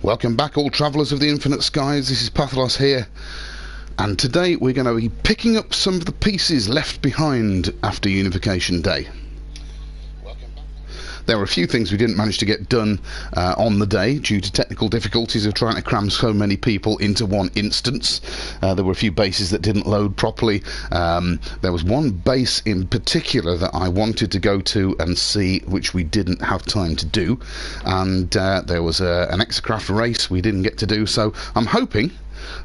Welcome back, all travellers of the infinite skies. This is Pathalos here, and today we're going to be picking up some of the pieces left behind after Unification Day. There were a few things we didn't manage to get done on the day due to technical difficulties of trying to cram so many people into one instance. There were a few bases that didn't load properly. There was one base in particular that I wanted to go to and see, which we didn't have time to do, and there was an exocraft race we didn't get to do, so I'm hoping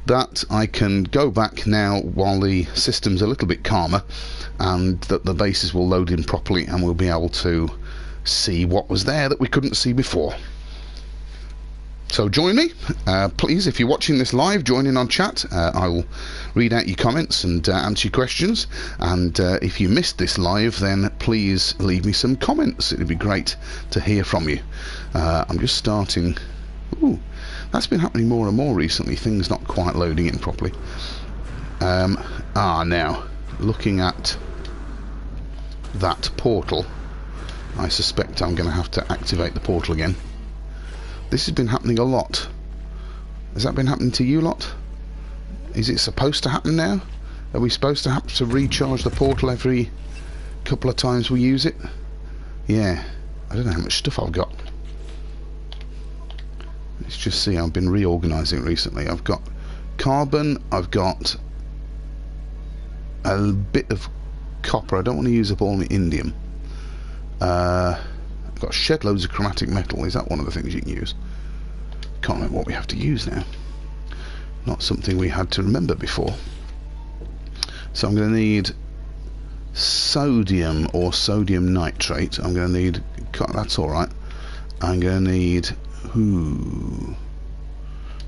that I can go back now while the system's a little bit calmer, and that the bases will load in properly and we'll be able to see what was there that we couldn't see before. So join me, please. If you're watching this live, join in on chat. I'll read out your comments and answer your questions, and if you missed this live, then please leave me some comments. It'd be great to hear from you. I'm just starting. Ooh, that's been happening more and more recently, things not quite loading in properly. Now looking at that portal, I suspect I'm going to have to activate the portal again. This has been happening a lot. Has that been happening to you lot? Is it supposed to happen now? Are we supposed to have to recharge the portal every couple of times we use it? Yeah. I don't know how much stuff I've got. Let's just see. I've been reorganising recently. I've got carbon. I've got a bit of copper. I don't want to use up all my indium. I've got shed loads of chromatic metal. Is that one of the things you can use? Can't remember what we have to use now. Not something we had to remember before. So I'm going to need sodium or sodium nitrate. I'm going to need, that's alright. I'm going to need, can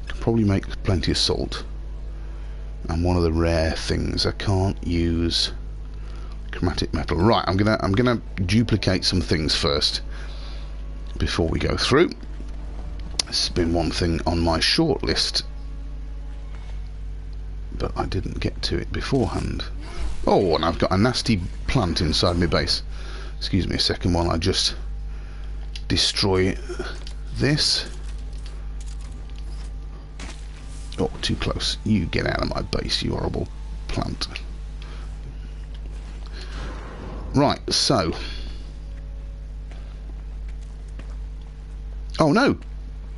probably make plenty of salt. And one of the rare things, I can't use chromatic metal. Right, I'm gonna duplicate some things first before we go through. This has been one thing on my short list, but I didn't get to it beforehand. Oh, and I've got a nasty plant inside my base. Excuse me a second while I just destroy this. Oh, too close. You get out of my base, you horrible plant. Right, so. Oh no!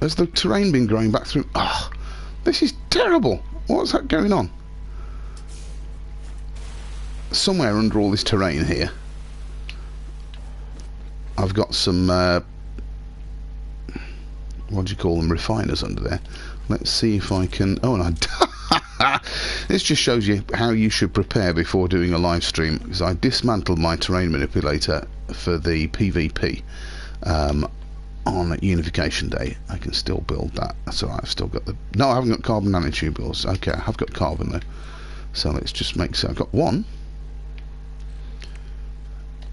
Has the terrain been growing back through? Ah, oh, this is terrible! What's that going on? Somewhere under all this terrain here, I've got some, what do you call them, refiners under there. Let's see if I can, oh, and this just shows you how you should prepare before doing a live stream, because I dismantled my terrain manipulator for the PvP on Unification Day. I can still build that. That's alright, I've still got the... No, I haven't got carbon nanotubules. Okay, I have got carbon though. So let's just make... So I've got one.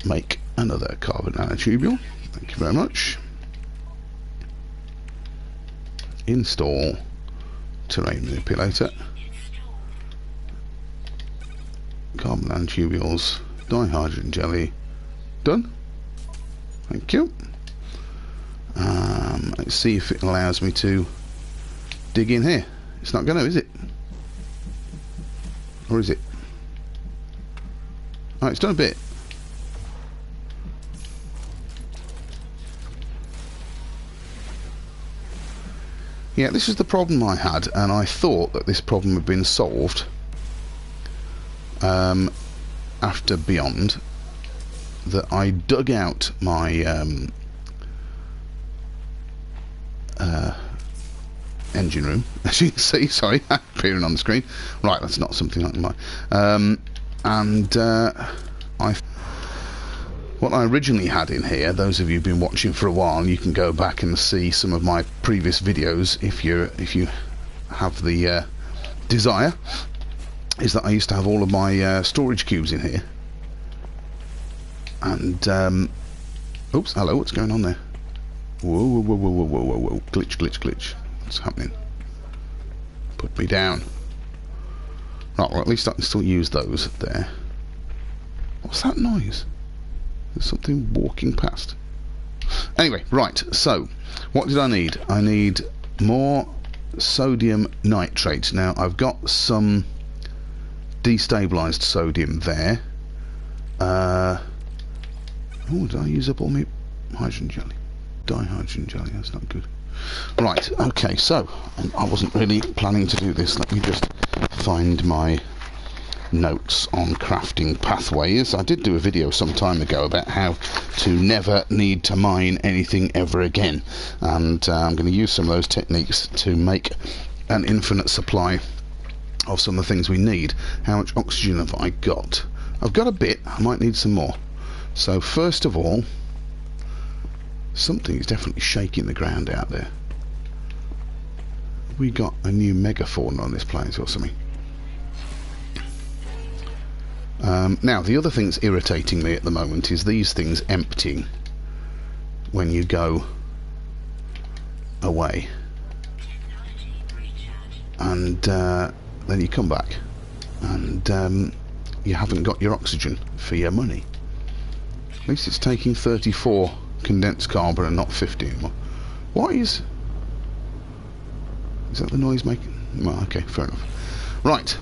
Make another carbon nanotubule. Thank you very much. Install terrain manipulator. Carbon nanotubules, dihydrogen jelly, done. Thank you. Let's see if it allows me to dig in here. It's not going to, is it? Or is it? Oh, it's done a bit. Yeah, this is the problem I had, and I thought that this problem had been solved after Beyond, that I dug out my engine room, as you can see. Sorry, appearing on the screen. Right, that's not something like mine. What I originally had in here, those of you who've been watching for a while, you can go back and see some of my previous videos if you have the desire, is that I used to have all of my storage cubes in here. And oops, hello, what's going on there? Whoa, whoa, whoa, whoa, whoa, whoa, whoa, glitch, glitch, glitch. What's happening? Put me down. Right, well, at least I can still use those there. What's that noise? There's something walking past. Anyway, right, so what did I need? I need more sodium nitrate. Now I've got some destabilized sodium there. Oh, did I use up all my hydrogen jelly? Dihydrogen jelly, that's not good. Right, okay, so I wasn't really planning to do this. Let me just find my notes on crafting pathways. I did do a video some time ago about how to never need to mine anything ever again, and I'm going to use some of those techniques to make an infinite supply of some of the things we need. How much oxygen have I got? I've got a bit. I might need some more. So first of all, something is definitely shaking the ground out there. We got a new megafauna on this planet or something. Now the other thing that's irritating me at the moment is these things emptying when you go away, and then you come back and you haven't got your oxygen for your money. At least it's taking 34 condensed carbon and not 50 anymore. What is that the noise making? Well, okay, fair enough. Right.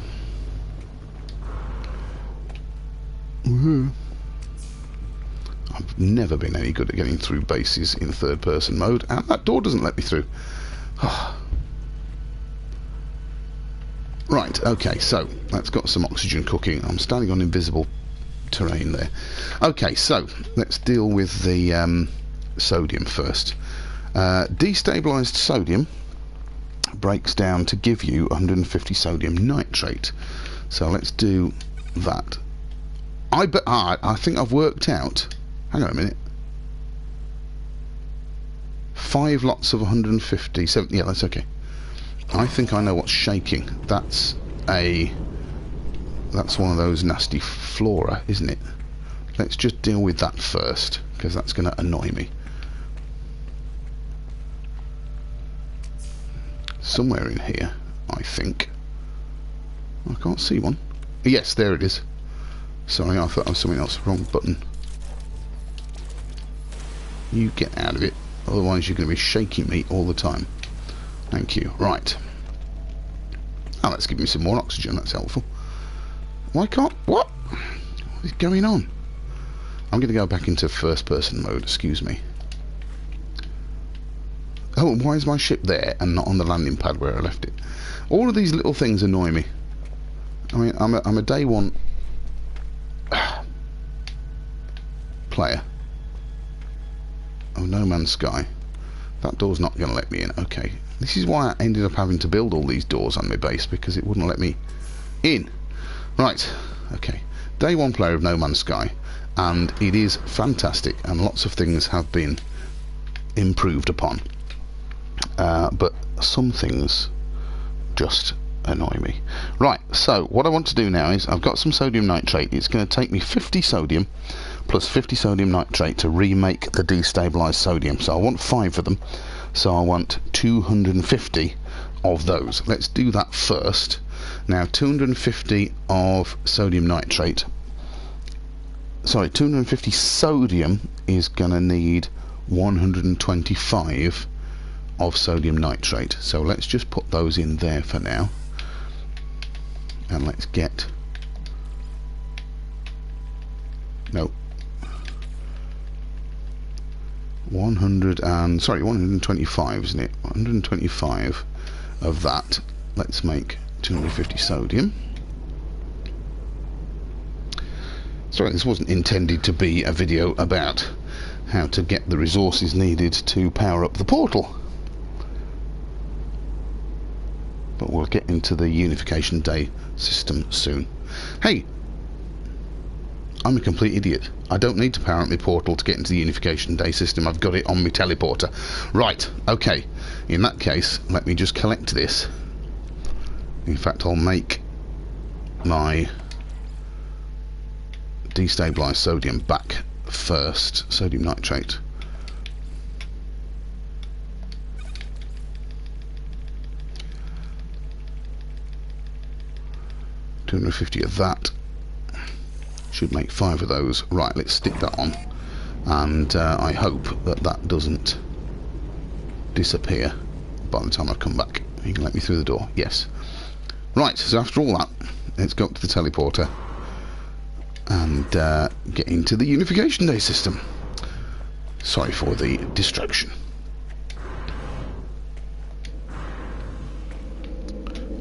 I've never been any good at getting through bases in third person mode, and that door doesn't let me through. Right, okay, so that's got some oxygen cooking. I'm standing on invisible terrain there. Okay, so let's deal with the sodium first. Destabilized sodium breaks down to give you 150 sodium nitrate. So let's do that. I think I've worked out. Hang on a minute. 5 lots of 150. Yeah, that's okay. I think I know what's shaking. That's one of those nasty flora, isn't it? Let's just deal with that first, because that's going to annoy me. Somewhere in here, I think. I can't see one. Yes, there it is. Sorry, I thought I was something else. Wrong button. You get out of it, otherwise you're going to be shaking me all the time. Thank you. Right. Oh, let's give me some more oxygen. That's helpful. Why can't... What is going on? I'm going to go back into first person mode. Excuse me. Oh, why is my ship there and not on the landing pad where I left it? All of these little things annoy me. I mean, I'm a day one player. Oh, No Man's Sky. That door's not going to let me in. Okay. This is why I ended up having to build all these doors on my base, because it wouldn't let me in. Right. Okay. Day one player of No Man's Sky, and it is fantastic, and lots of things have been improved upon. But some things just annoy me. Right, so what I want to do now is I've got some sodium nitrate. It's going to take me 50 sodium plus 50 sodium nitrate to remake the destabilized sodium. So I want 5 of them. So I want 250 of those. Let's do that first. Now 250 of sodium nitrate. Sorry, 250 sodium is going to need 125 of sodium nitrate. So let's just put those in there for now. And let's get... No. 125, isn't it? 125 of that. Let's make 250 sodium. Sorry, this wasn't intended to be a video about how to get the resources needed to power up the portal. But we'll get into the Unification Day system soon. Hey! I'm a complete idiot. I don't need to power up my portal to get into the Unification Day system. I've got it on my teleporter. Right, okay. In that case, let me just collect this. In fact, I'll make my destabilized sodium back first. Sodium nitrate. $250 of that. Should make 5 of those. Right, let's stick that on, and I hope that that doesn't disappear by the time I've come back. You can let me through the door. Yes. Right, so after all that, let's go up to the teleporter and get into the Unification Day system. Sorry for the distraction.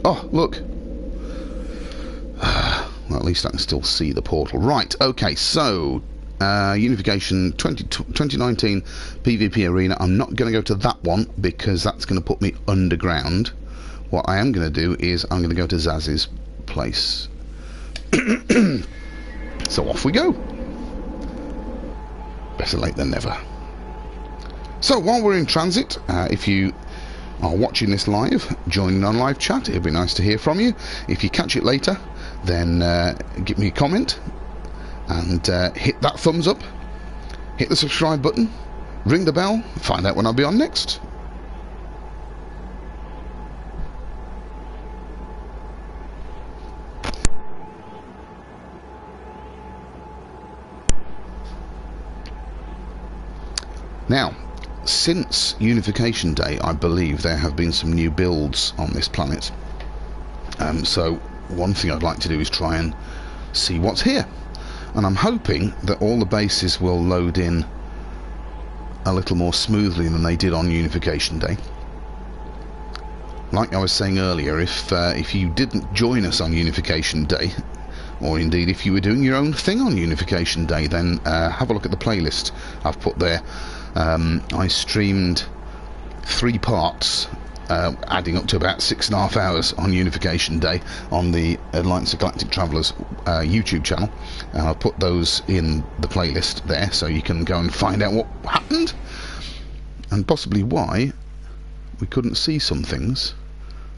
Oh, look. Well, at least I can still see the portal. Right, okay, so Unification 2019 PvP Arena. I'm not going to go to that one because that's going to put me underground. What I am going to do is I'm going to go to Zaz's place. So off we go. Better late than never. So while we're in transit, if you are watching this live, join in on live chat. It'd be nice to hear from you. If you catch it later, then give me a comment and hit that thumbs up, hit the subscribe button, ring the bell, find out when I'll be on next. Now, since Unification Day, I believe there have been some new builds on this planet. So one thing I'd like to do is try and see what's here. And I'm hoping that all the bases will load in a little more smoothly than they did on Unification Day. Like I was saying earlier, if you didn't join us on Unification Day, or indeed if you were doing your own thing on Unification Day, then have a look at the playlist I've put there. I streamed 3 parts, adding up to about 6.5 hours on Unification Day on the Alliance of Galactic Travellers YouTube channel. I'll put those in the playlist there so you can go and find out what happened and possibly why we couldn't see some things,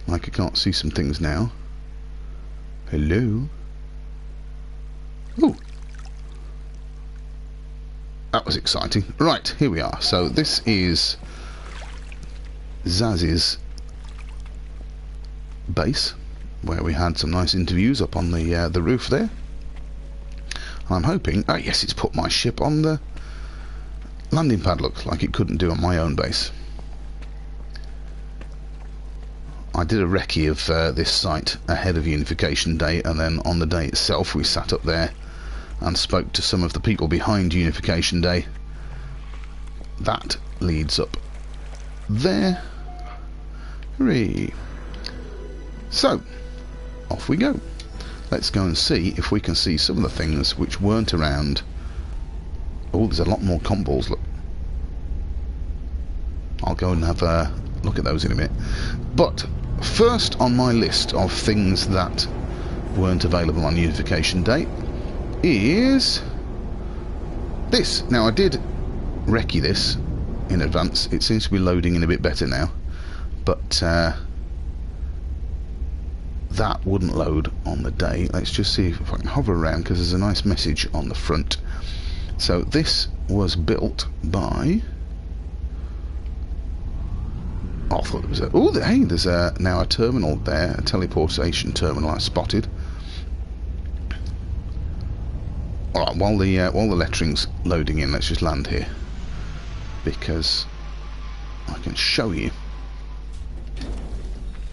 like I can't see some things now. Hello? Ooh. That was exciting. Right, here we are. So this is Zaz's base, where we had some nice interviews up on the roof there. I'm hoping... oh yes, it's put my ship on the landing pad, look, like it couldn't do on my own base. I did a recce of this site ahead of Unification Day, and then on the day itself we sat up there and spoke to some of the people behind Unification Day. That leads up there. Hooray! So, off we go. Let's go and see if we can see some of the things which weren't around. Oh, there's a lot more comp balls, look. I'll go and have a look at those in a minute. But first on my list of things that weren't available on Unification Day is this. Now, I did recce this in advance. It seems to be loading in a bit better now, but that wouldn't load on the day. Let's just see if I can hover around, because there's a nice message on the front. So this was built by... oh, I thought there was a... oh, hey, there's now a terminal there, a teleportation terminal I spotted. Alright, while the lettering's loading in, let's just land here, because I can show you.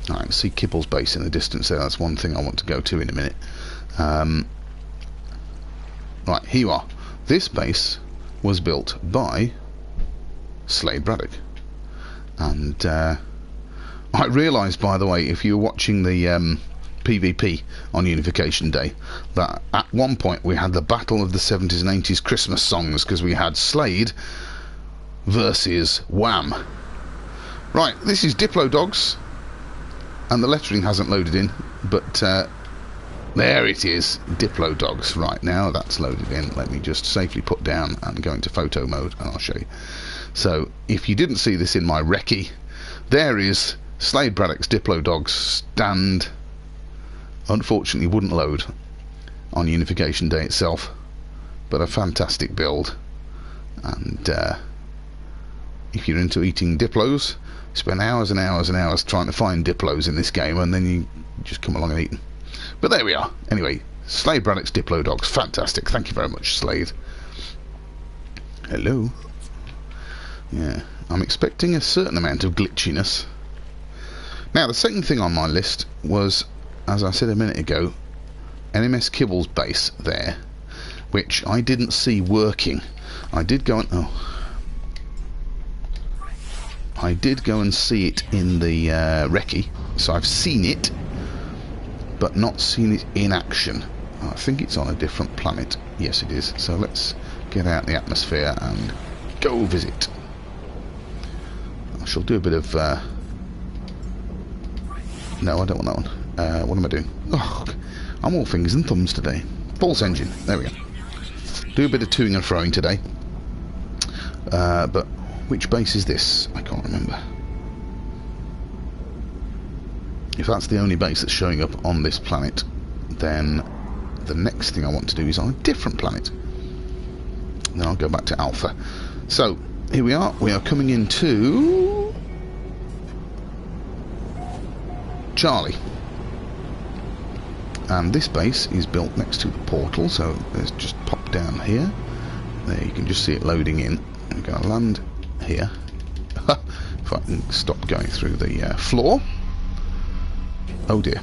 I can see Kibble's base in the distance there. That's one thing I want to go to in a minute. Right, here you are. This base was built by Slade Braddock. And I realised, by the way, if you were watching the PvP on Unification Day, that at one point we had the battle of the 70s and 80s Christmas songs, because we had Slade versus Wham. Right, this is Diplo Dogs, and the lettering hasn't loaded in, but there it is, Diplo Dogs. Right, now that's loaded in. Let me just safely put down and go into photo mode, and I'll show you. So if you didn't see this in my recce, there is Slade Braddock's Diplo Dogs stand. Unfortunately wouldn't load on Unification Day itself, but a fantastic build. And if you're into eating Diplos, spend hours and hours and hours trying to find Diplos in this game, and then you just come along and eat them. But there we are. Anyway, Slade Braddock's Diplo Dogs, fantastic. Thank you very much, Slade. Hello. Yeah, I'm expecting a certain amount of glitchiness Now, the second thing on my list was, as I said a minute ago, NMS Kibble's base there, which I didn't see working. I did go and I did go and see it in the recce, so I've seen it, but not seen it in action. I think it's on a different planet. Yes, it is. So let's get out the atmosphere and go visit. I shall do a bit of... No, I don't want that one. What am I doing? Oh, I'm all fingers and thumbs today. Pulse engine. There we go. Do a bit of toing and froing today. But which base is this? I can't remember. If that's the only base that's showing up on this planet, then the next thing I want to do is on a different planet. Then I'll go back to Alpha. So, here we are. We are coming into Charlie. And this base is built next to the portal, so let's just pop down here. There, you can just see it loading in. We're going to land here. If I can stop going through the floor. Oh dear.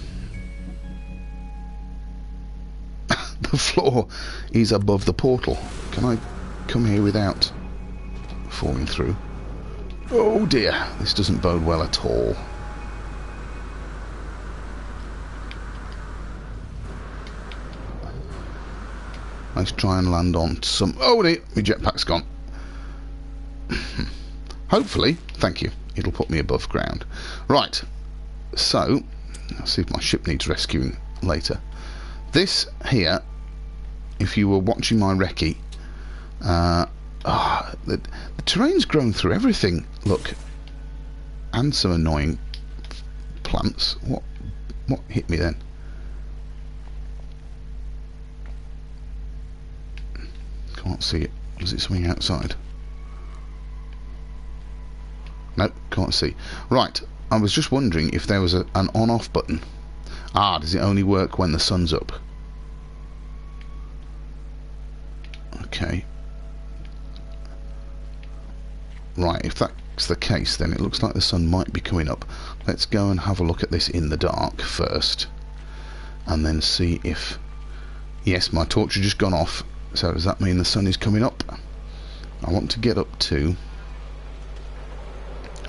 The floor is above the portal. Can I come here without falling through? Oh dear, this doesn't bode well at all. Let's try and land on some... Oh dear, my jetpack's gone. Hopefully, thank you, it'll put me above ground. Right, so, I'll see if my ship needs rescuing later. This here, if you were watching my recce, the terrain's grown through everything. Look, and some annoying plants. What hit me then? Can't see it. Was it something outside? Nope, can't see. Right, I was just wondering if there was an on-off button. Ah, does it only work when the sun's up? Okay. Right, if that's the case, then it looks like the sun might be coming up. Let's go and have a look at this in the dark first, and then see if... Yes, my torch has just gone off, so does that mean the sun is coming up? I want to get up to...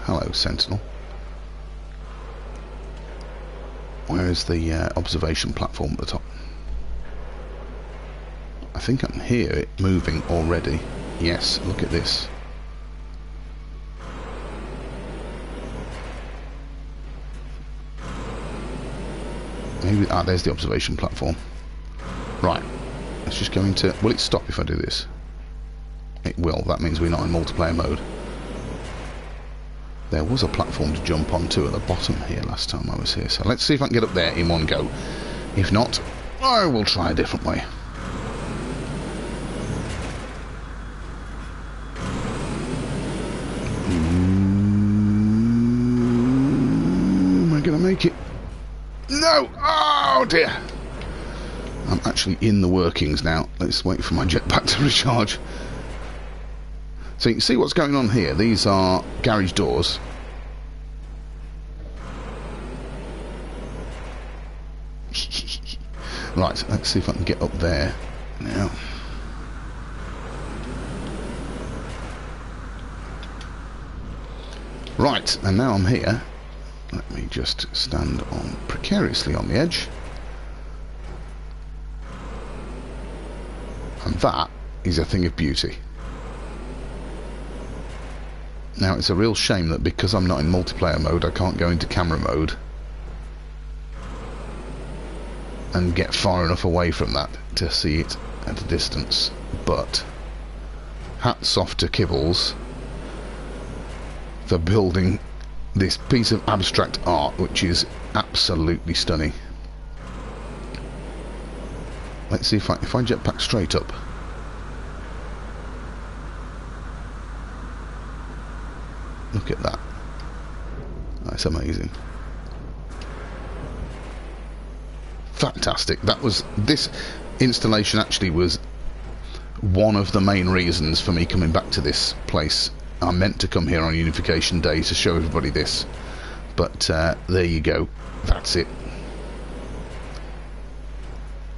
Hello, Sentinel. Where is the observation platform at the top? I think I can hear it moving already. Yes, look at this. Maybe... Ah, there's the observation platform. Right. Let's just go into... Will it stop if I do this? It will. That means we're not in multiplayer mode. There was a platform to jump onto at the bottom here last time I was here. So let's see if I can get up there in one go. If not, I will try a different way. Am I going to make it? No! Oh dear! I'm actually in the workings now. Let's wait for my jetpack to recharge. So you can see what's going on here. These are garage doors. Right, let's see if I can get up there now. Right, and now I'm here. Let me just stand on precariously on the edge. And that is a thing of beauty. Now it's a real shame that because I'm not in multiplayer mode I can't go into camera mode and get far enough away from that to see it at a distance, but hats off to Kibbles for building this piece of abstract art which is absolutely stunning. Let's see if I jetpack straight up. Look at that. That's amazing. Fantastic. That was... This installation actually was one of the main reasons for me coming back to this place. I meant to come here on Unification Day to show everybody this, But there you go. That's it.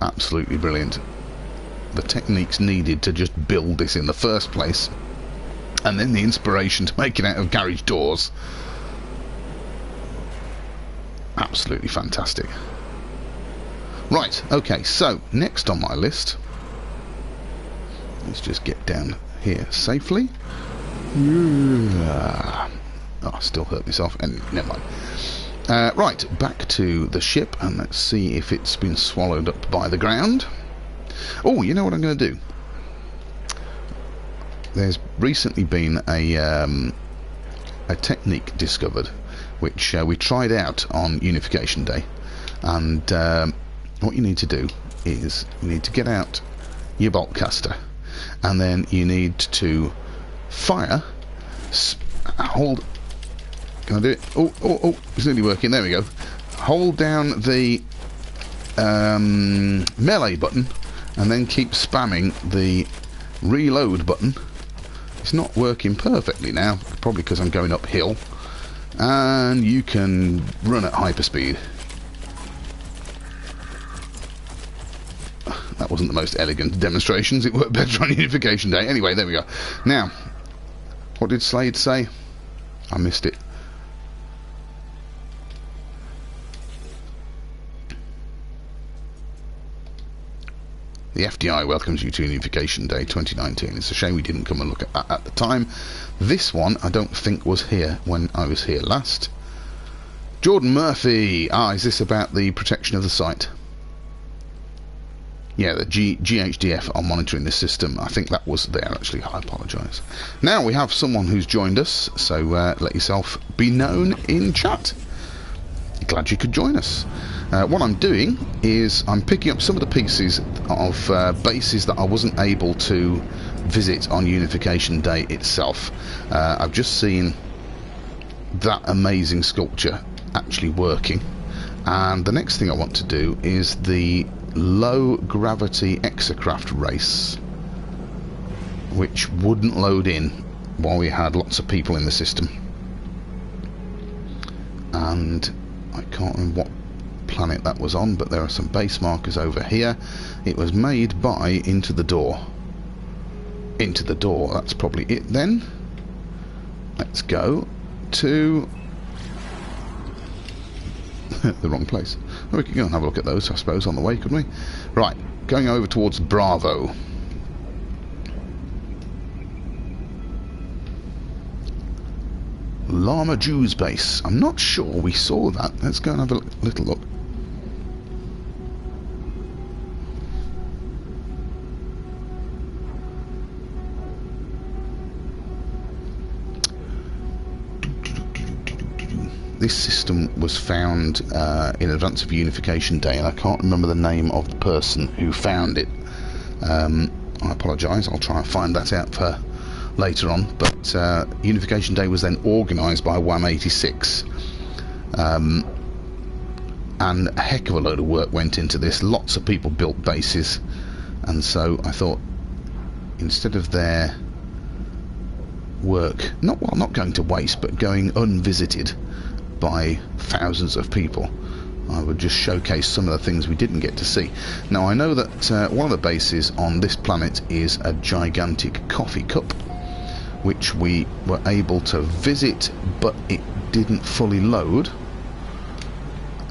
Absolutely brilliant. The techniques needed to just build this in the first place, and then the inspiration to make it out of garage doors. Absolutely fantastic. Right, okay, so next on my list, let's just get down here safely. Oh, I still hurt myself, and never mind. Right, back to the ship, and let's see if it's been swallowed up by the ground. Oh, you know what I'm going to do? There's recently been a technique discovered, which we tried out on Unification Day, and what you need to do is you need to get out your bolt caster, and then you need to fire, hold, can I do it? Oh, it's nearly working, there we go. Hold down the melee button, and then keep spamming the reload button. It's not working perfectly now, probably because I'm going uphill, and you can run at hyperspeed. That wasn't the most elegant demonstrations. It worked better on Unification Day. Anyway, there we go. Now, what did Slade say? I missed it. The FDI welcomes you to Unification Day 2019. It's a shame we didn't come and look at that at the time. This one, I don't think, was here when I was here last. Jordan Murphy. Is this about the protection of the site? Yeah, the GHDF are monitoring this system. I think that was there, actually. I apologise. Now we have someone who's joined us, so let yourself be known in chat. Glad you could join us. What I'm doing is I'm picking up some of the pieces of bases that I wasn't able to visit on Unification Day itself. I've just seen that amazing sculpture actually working, and the next thing I want to do is the low gravity exocraft race, which wouldn't load in while we had lots of people in the system, and I can't remember what planet that was on, but there are some base markers over here. It was made by Into the Door. Into the Door, that's probably it then. Let's go to the wrong place. Oh, we could go and have a look at those, I suppose, on the way, couldn't we? Right, going over towards Bravo. Llama Jews base. I'm not sure we saw that. Let's go and have a little look. This system was found in advance of Unification Day, and I can't remember the name of the person who found it. I apologise, I'll try and find that out for later on, but Unification Day was then organised by WAM86, and a heck of a load of work went into this. Lots of people built bases, and so I thought, instead of their work not going to waste, but going unvisited by thousands of people, I would just showcase some of the things we didn't get to see. Now, I know that one of the bases on this planet is a gigantic coffee cup, which we were able to visit, but it didn't fully load,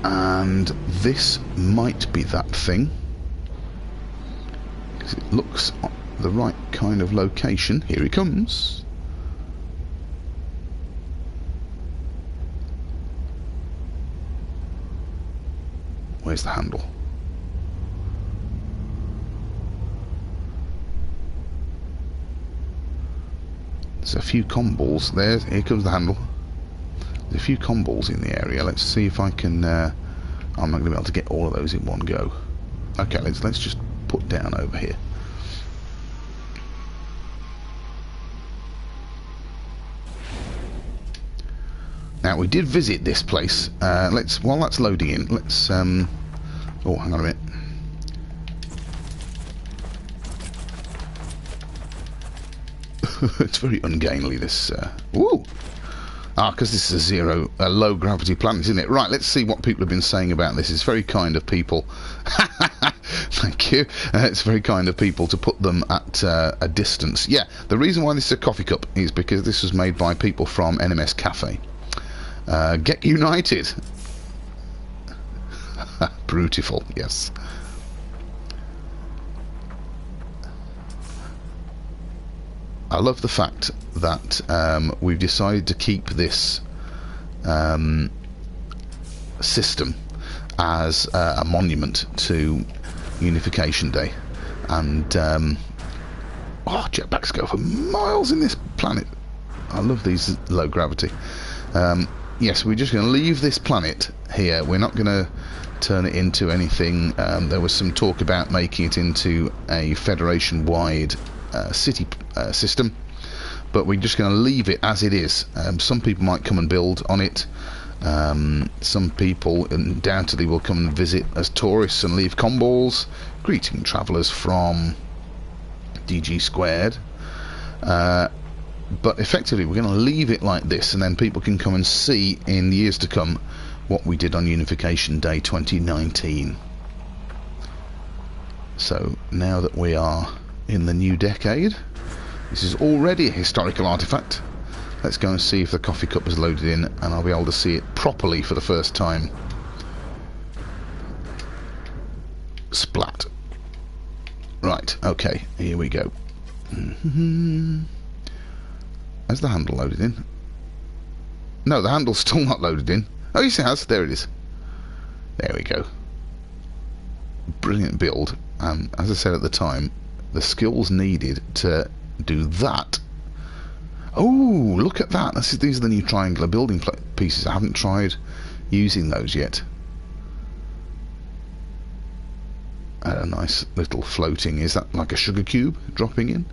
and this might be that thing, because it looks the right kind of location. Here he comes. Where's the handle? There's a few comballs there. Here comes the handle. There's a few comballs in the area. Let's see if I can. I'm not going to be able to get all of those in one go. Okay, let's just put down over here. Now, we did visit this place. While that's loading in, let's oh, hang on a minute. It's very ungainly, this. Ooh, Ah, because this is a low gravity planet, isn't it? Right, let's see what people have been saying about this. It's very kind of people. Thank you. It's very kind of people to put them at a distance. Yeah, the reason why this is a coffee cup is because this was made by people from NMS Cafe. Get united. Beautiful, yes. I love the fact that we've decided to keep this system as a monument to Unification Day, and jetpacks go for miles in this planet. I love these low gravity. Yes, we're just going to leave this planet here. We're not going to turn it into anything. There was some talk about making it into a Federation-wide city system, but we're just going to leave it as it is. Some people might come and build on it. Some people undoubtedly will come and visit as tourists and leave comballs, greeting travellers from DG Squared. But effectively we're going to leave it like this, and then people can come and see in the years to come what we did on Unification Day 2019. So now that we are in the new decade, this is already a historical artifact. Let's go and see if the coffee cup is loaded in, and I'll be able to see it properly for the first time. Splat. Right, okay, here we go. Has the handle loaded in? No, the handle's still not loaded in. Oh, yes, it has. There it is. There we go. Brilliant build. As I said at the time, the skills needed to do that. Oh, look at that. These are the new triangular building pieces. I haven't tried using those yet. A nice little floating. Is that like a sugar cube dropping in?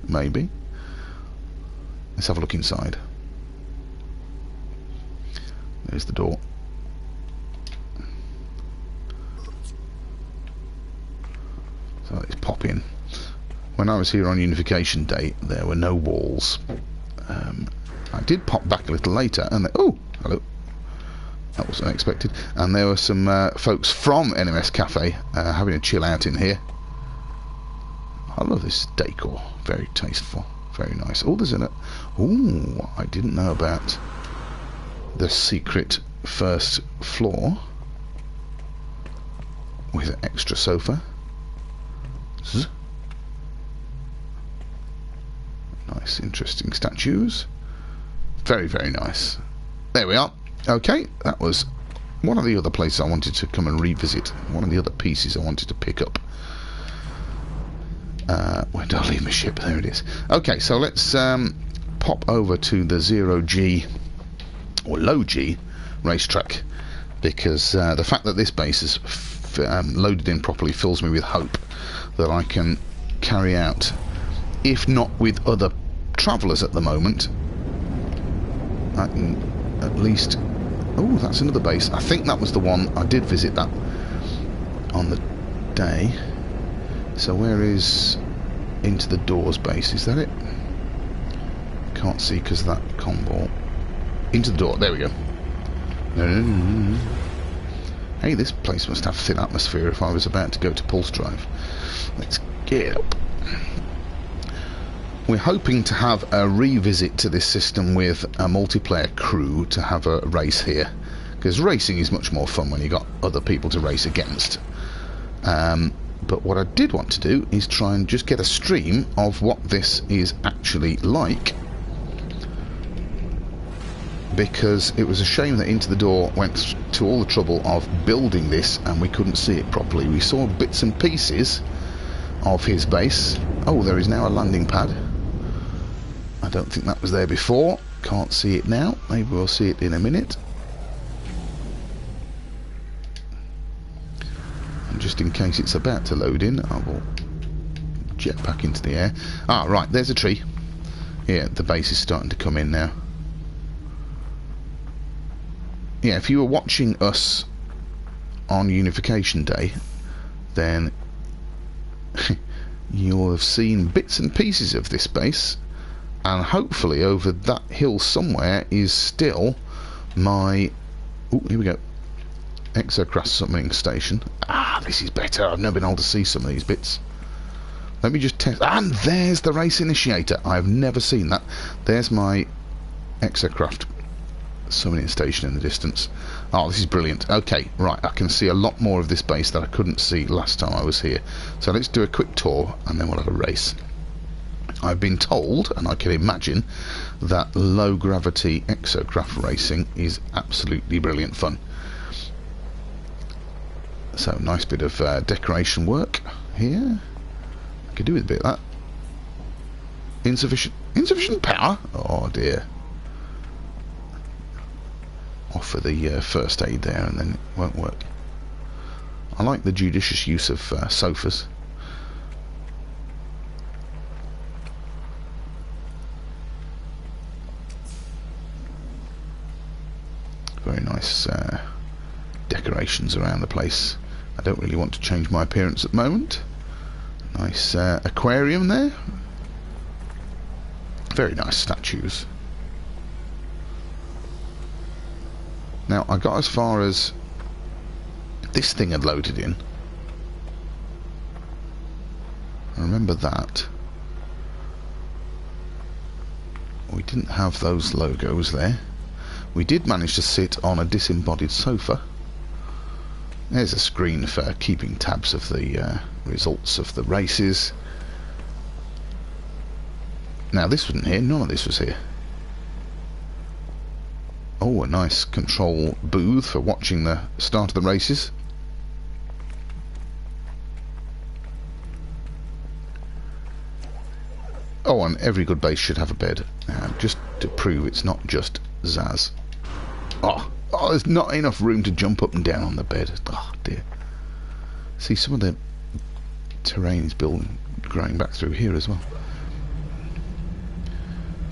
Maybe. Let's have a look inside. There's the door. So let's pop in. When I was here on Unification Day, there were no walls. I did pop back a little later, and oh, hello. That was unexpected. And there were some folks from NMS Cafe having a chill out in here. I love this decor. Very tasteful. Very nice. Oh, there's an... Oh, I didn't know about the secret first floor with an extra sofa. Zzz. Nice, interesting statues. Very, very nice. There we are. Okay, that was one of the other places I wanted to come and revisit. One of the other pieces I wanted to pick up. Where did I leave my ship? There it is. Okay, so let's pop over to the 0G or low G racetrack, because the fact that this base is loaded in properly fills me with hope that I can carry out, if not with other travellers at the moment, I can at least... Oh, that's another base. I think that was the one. I did visit that on the day. So where is Into the Doors base? Is that it? Can't see because of that combo. Into the Door. There we go. Hey, this place must have thin atmosphere if I was about to go to Pulse Drive. Let's get up. We're hoping to have a revisit to this system with a multiplayer crew to have a race here, because racing is much more fun when you've got other people to race against. But what I did want to do is try and just get a stream of what this is actually like, because it was a shame that Into the Door went to all the trouble of building this and we couldn't see it properly. We saw bits and pieces of his base. Oh, there is now a landing pad. I don't think that was there before. Can't see it now. Maybe we'll see it in a minute. And just in case it's about to load in, I will jet back into the air. Ah, right, there's a tree. Yeah, the base is starting to come in now. Yeah, if you were watching us on Unification Day, then you'll have seen bits and pieces of this base And hopefully over that hill somewhere is still my... Oh, here we go. Exocraft summoning station. Ah, this is better. I've never been able to see some of these bits. Let me just test. And there's the race initiator. I've never seen that. There's my Exocraft summoning station in the distance. Oh, this is brilliant. Okay, right. I can see a lot more of this base that I couldn't see last time I was here. So let's do a quick tour and then we'll have a race. I've been told, and I can imagine, that low gravity Exocraft racing is absolutely brilliant fun. So nice bit of decoration work here. I could do with a bit of that. Insufficient power? Oh dear. Offer the first aid there and then it won't work. I like the judicious use of sofas. Very nice decorations around the place. I don't really want to change my appearance at the moment. Nice aquarium there. Very nice statues. Now I got as far as this thing had loaded in. I remember that. We didn't have those logos there. We did manage to sit on a disembodied sofa. There's a screen for keeping tabs of the results of the races. Now this wasn't here, none of this was here. Oh, a nice control booth for watching the start of the races. Oh, and every good base should have a bed, just to prove it's not just Zaz. Oh, there's not enough room to jump up and down on the bed. Oh dear. See, some of the terrain is growing back through here as well.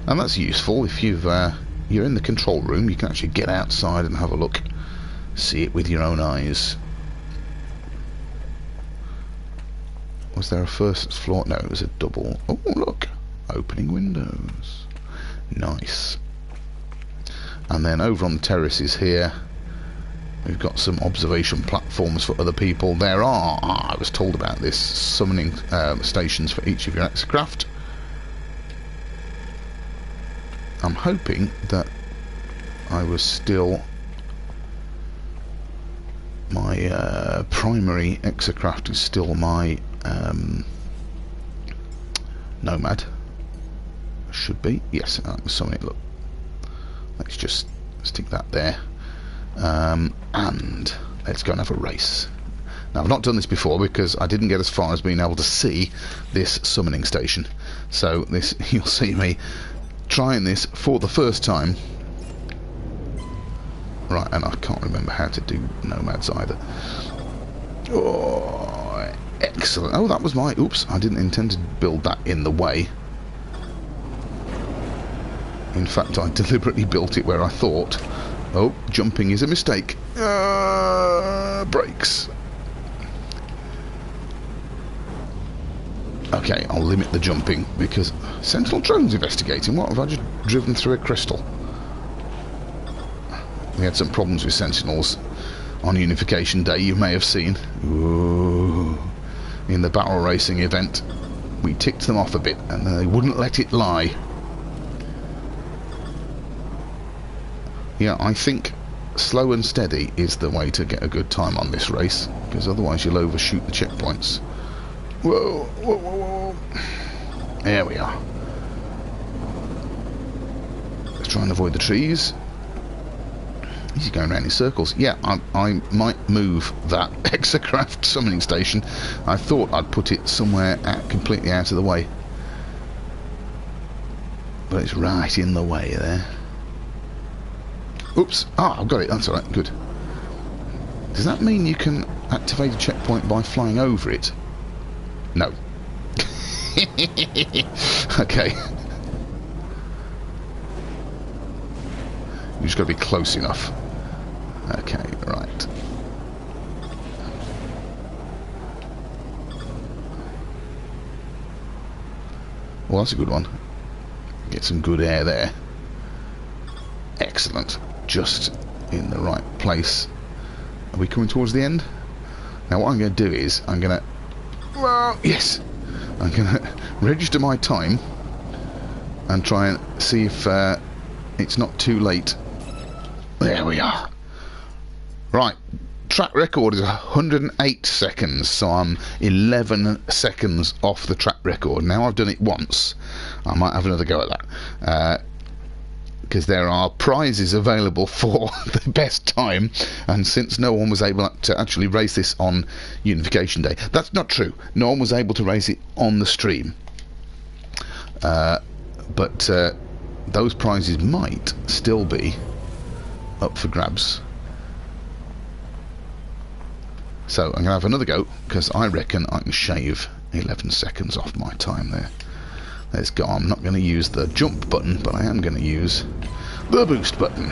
And that's useful if you're in the control room. You can actually get outside and have a look, see it with your own eyes. Was there a first floor? No, it was a double. Oh look, opening windows. Nice. And then over on the terraces here we've got some observation platforms for other people. There are, I was told about this, summoning stations for each of your Exocraft. I'm hoping that I was still my primary Exocraft is still my Nomad. Should be. Yes, I can summon it. Look, let's just stick that there, and let's go and have a race. Now I've not done this before because I didn't get as far as being able to see this summoning station, so this you'll see me trying this for the first time. Right, and I can't remember how to do nomads either. Oh, excellent. Oh, that was my... Oops, I didn't intend to build that in the way. In fact, I deliberately built it where I thought... Oh, jumping is a mistake. Brakes. Okay, I'll limit the jumping because... Sentinel drones investigating. What, have I just driven through a crystal? We had some problems with Sentinels on Unification Day, you may have seen. Ooh. In the barrel racing event, we ticked them off a bit and they wouldn't let it lie. Yeah, I think slow and steady is the way to get a good time on this race, because otherwise you'll overshoot the checkpoints. Whoa, whoa, whoa, whoa. There we are. Let's try and avoid the trees. He's going around in circles. Yeah, I might move that Exocraft summoning station. I thought I'd put it somewhere completely out of the way, but it's right in the way there. Oops. Ah, I've got it. That's alright. Good. Does that mean you can activate a checkpoint by flying over it? No. Okay. You just got to be close enough. Okay, right. Well, that's a good one. Get some good air there. Excellent. Just in the right place. Are we coming towards the end? Now what I'm going to do is I'm going to... Well, yes! I'm going to register my time and try and see if it's not too late. There we are. Right. Track record is 108 seconds, so I'm 11 seconds off the track record. Now I've done it once. I might have another go at that. Because there are prizes available for the best time, and since no one was able to actually race this on Unification Day, that's not true. No one was able to race it on the stream, but those prizes might still be up for grabs. So I'm going to have another go, because I reckon I can shave 11 seconds off my time there. Let's go. I'm not going to use the jump button, but I am going to use the boost button.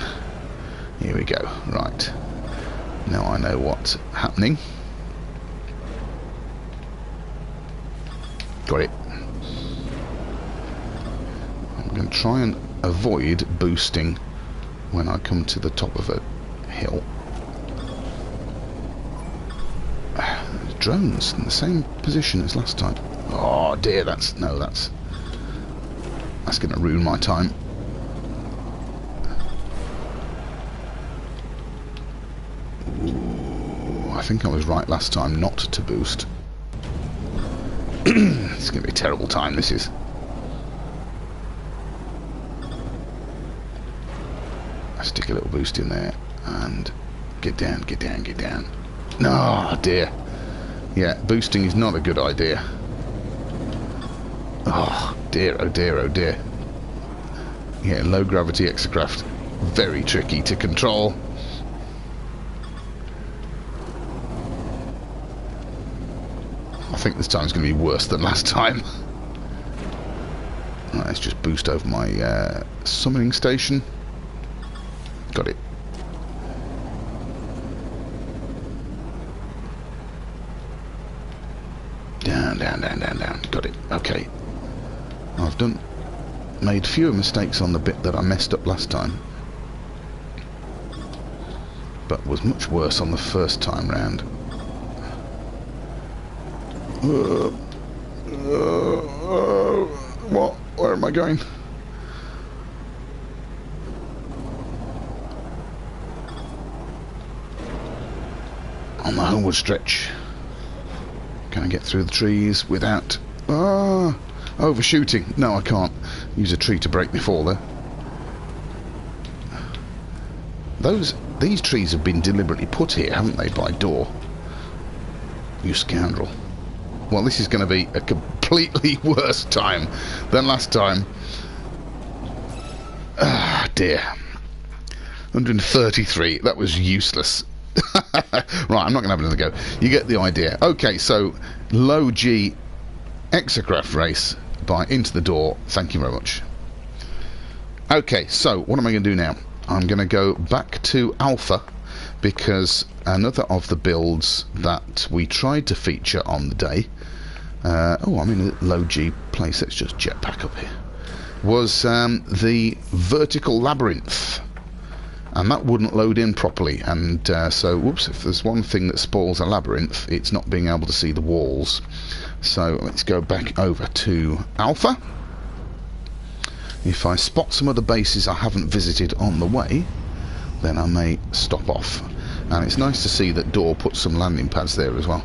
Here we go. Right. Now I know what's happening. Got it. I'm going to try and avoid boosting when I come to the top of a hill. Drones in the same position as last time. Oh dear, that's going to ruin my time. Ooh, I think I was right last time not to boost. It's going to be a terrible time, this is. I stick a little boost in there and get down, get down, get down. No, dear. Yeah, boosting is not a good idea. Oh dear, oh dear, oh dear. Yeah, low gravity exocraft. Very tricky to control. I think this time's going to be worse than last time. Right, let's just boost over my summoning station. Got it. Down, down, down, down, down. Got it. Okay. I've made fewer mistakes on the bit that I messed up last time, but was much worse on the first time round. What? Where am I going? On the homeward stretch. Can I get through the trees without overshooting? No, I can't use a tree to break me fall there. These trees have been deliberately put here, haven't they, by Door? You scoundrel. Well, this is going to be a completely worse time than last time. Ah, dear. 133. That was useless. Right, I'm not going to have another go. You get the idea. Okay, so low G exocraft race by Into the Door. Thank you very much. Okay, so what am I going to do now? I'm going to go back to Alpha, because another of the builds that we tried to feature on the day, oh, I'm in a low G place, let's just jetpack up here, was the vertical labyrinth. And that wouldn't load in properly, and so, whoops, if there's one thing that spoils a labyrinth, it's not being able to see the walls. So let's go back over to Alpha. If I spot some other bases I haven't visited on the way, then I may stop off. And it's nice to see that Door put some landing pads there as well.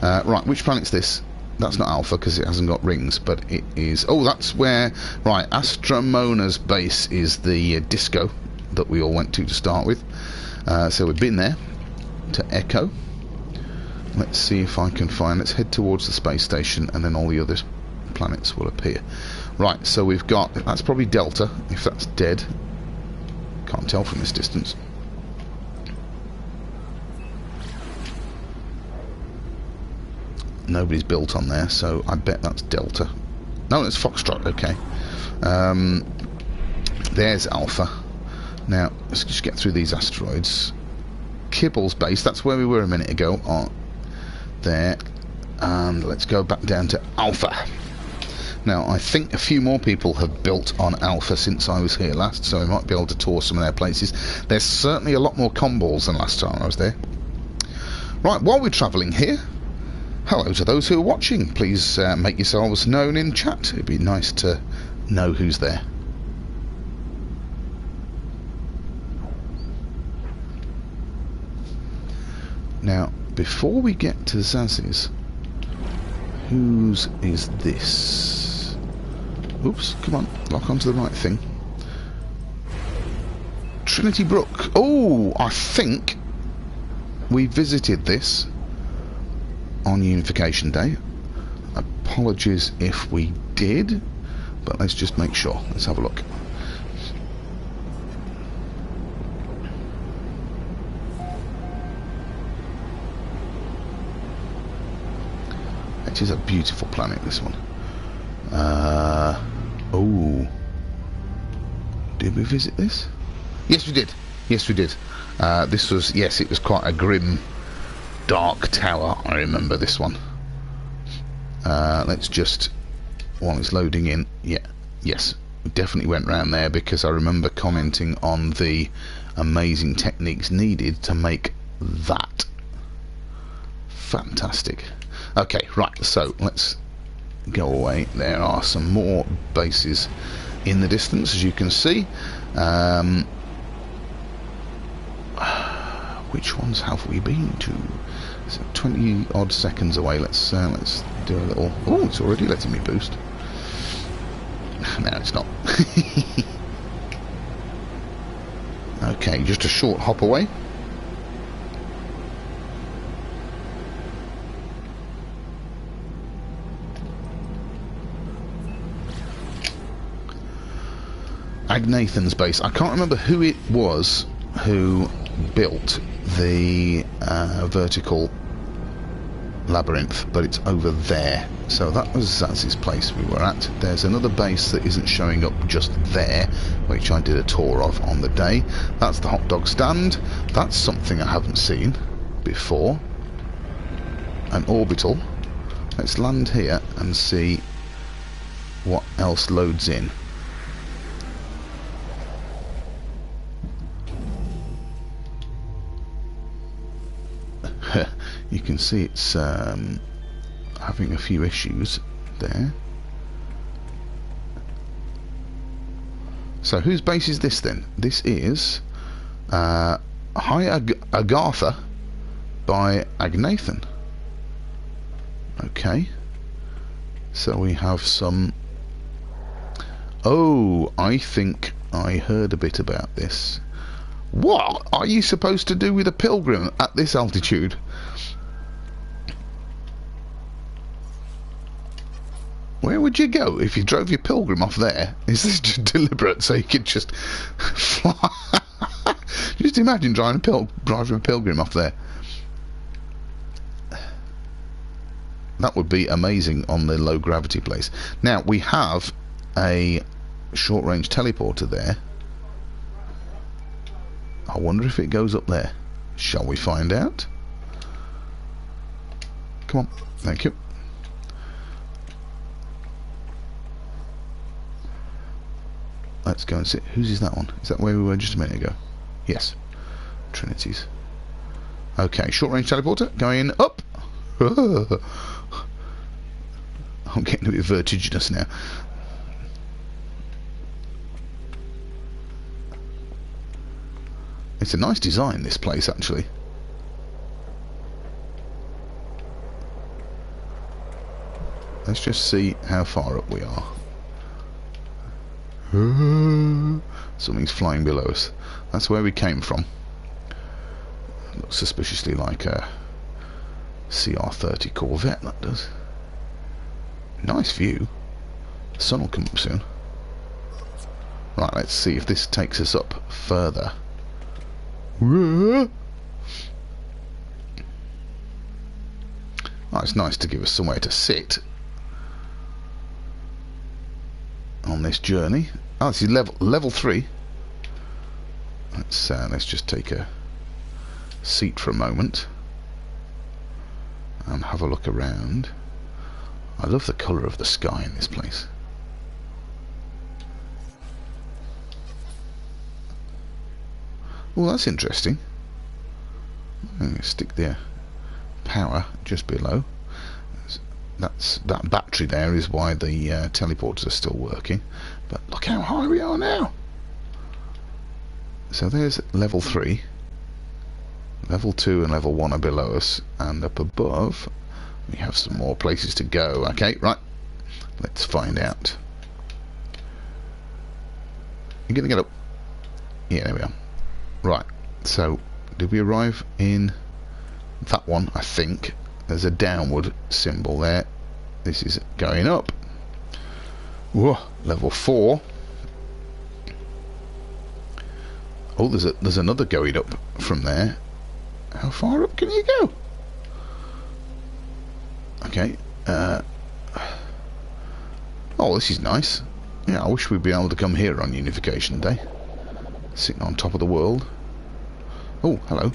Right, which planet's this? That's not Alpha because it hasn't got rings, but it is... Oh, that's where... Right, Astromona's base is the disco that we all went to start with. So we've been there to Echo. Let's see if I can find... Let's head towards the space station, and then all the other planets will appear. Right, so we've got... That's probably Delta, if that's dead. Can't tell from this distance. Nobody's built on there, so I bet that's Delta. No, it's Foxtrot, okay. There's Alpha. Now, let's just get through these asteroids. Kibble's base, that's where we were a minute ago. There. And let's go back down to Alpha. Now, I think a few more people have built on Alpha since I was here last, so we might be able to tour some of their places. There's certainly a lot more comballs than last time I was there. Right, while we're travelling here, hello to those who are watching. Please make yourselves known in chat. It'd be nice to know who's there. Now, before we get to Zaz's, whose is this? Oops, come on, lock onto the right thing. Trinity Brook. Oh, I think we visited this on Unification Day. Apologies if we did, but let's just make sure. Let's have a look. It is a beautiful planet, this one. Oh, did we visit this? Yes, we did. Yes, we did. This was, yes, it was quite a grim, dark tower. I remember this one. Let's just, while it's loading in, yeah, yes, we definitely went round there because I remember commenting on the amazing techniques needed to make that. Fantastic. Okay, right, so let's go away. There are some more bases in the distance, as you can see. Which ones have we been to? So 20 odd seconds away. Let's do a little. Oh, it's already letting me boost. No, it's not. Okay, just a short hop away. Agnathan's base. I can't remember who it was who built the vertical labyrinth, but it's over there. So that's his place we were at. There's another base that isn't showing up just there, which I did a tour of on the day. That's the hot dog stand. That's something I haven't seen before. An orbital. Let's land here and see what else loads in. You can see it's having a few issues there. So whose base is this then? This is High Agartha by Agnathan. Okay. So we have some... Oh, I think I heard a bit about this. What are you supposed to do with a pilgrim at this altitude? Where would you go if you drove your pilgrim off there? Is this just deliberate so you could just fly? Just imagine driving a pilgrim off there. That would be amazing on the low gravity place. Now we have a short range teleporter there. I wonder if it goes up there. Shall we find out? Come on, thank you. Let's go and see. Whose is that one? Is that where we were just a minute ago? Yes. Trinity's. Okay, short range teleporter going up. I'm getting a bit vertiginous now. It's a nice design, this place, actually. Let's just see how far up we are. Something's flying below us. That's where we came from. Looks suspiciously like a CR-30 Corvette, that does. Nice view. The sun will come up soon. Right, let's see if this takes us up further. Oh, it's nice to give us somewhere to sit on this journey. Oh, this is level 3. Let's just take a seat for a moment and have a look around. I love the colour of the sky in this place. Well, that's interesting. I'm going to stick the power just below. That battery there is why the teleporters are still working. But look how high we are now. So there's level 3. Level 2 and level 1 are below us, and up above we have some more places to go. Okay, right. Let's find out. You're gonna get up. Yeah, there we are. Right. So, did we arrive in that one? I think there's a downward symbol there. This is going up. Whoa, level 4. Oh, there's another going up from there. How far up can you go? Okay. Oh, this is nice. Yeah, I wish we'd be able to come here on Unification Day. Sitting on top of the world. Oh, hello.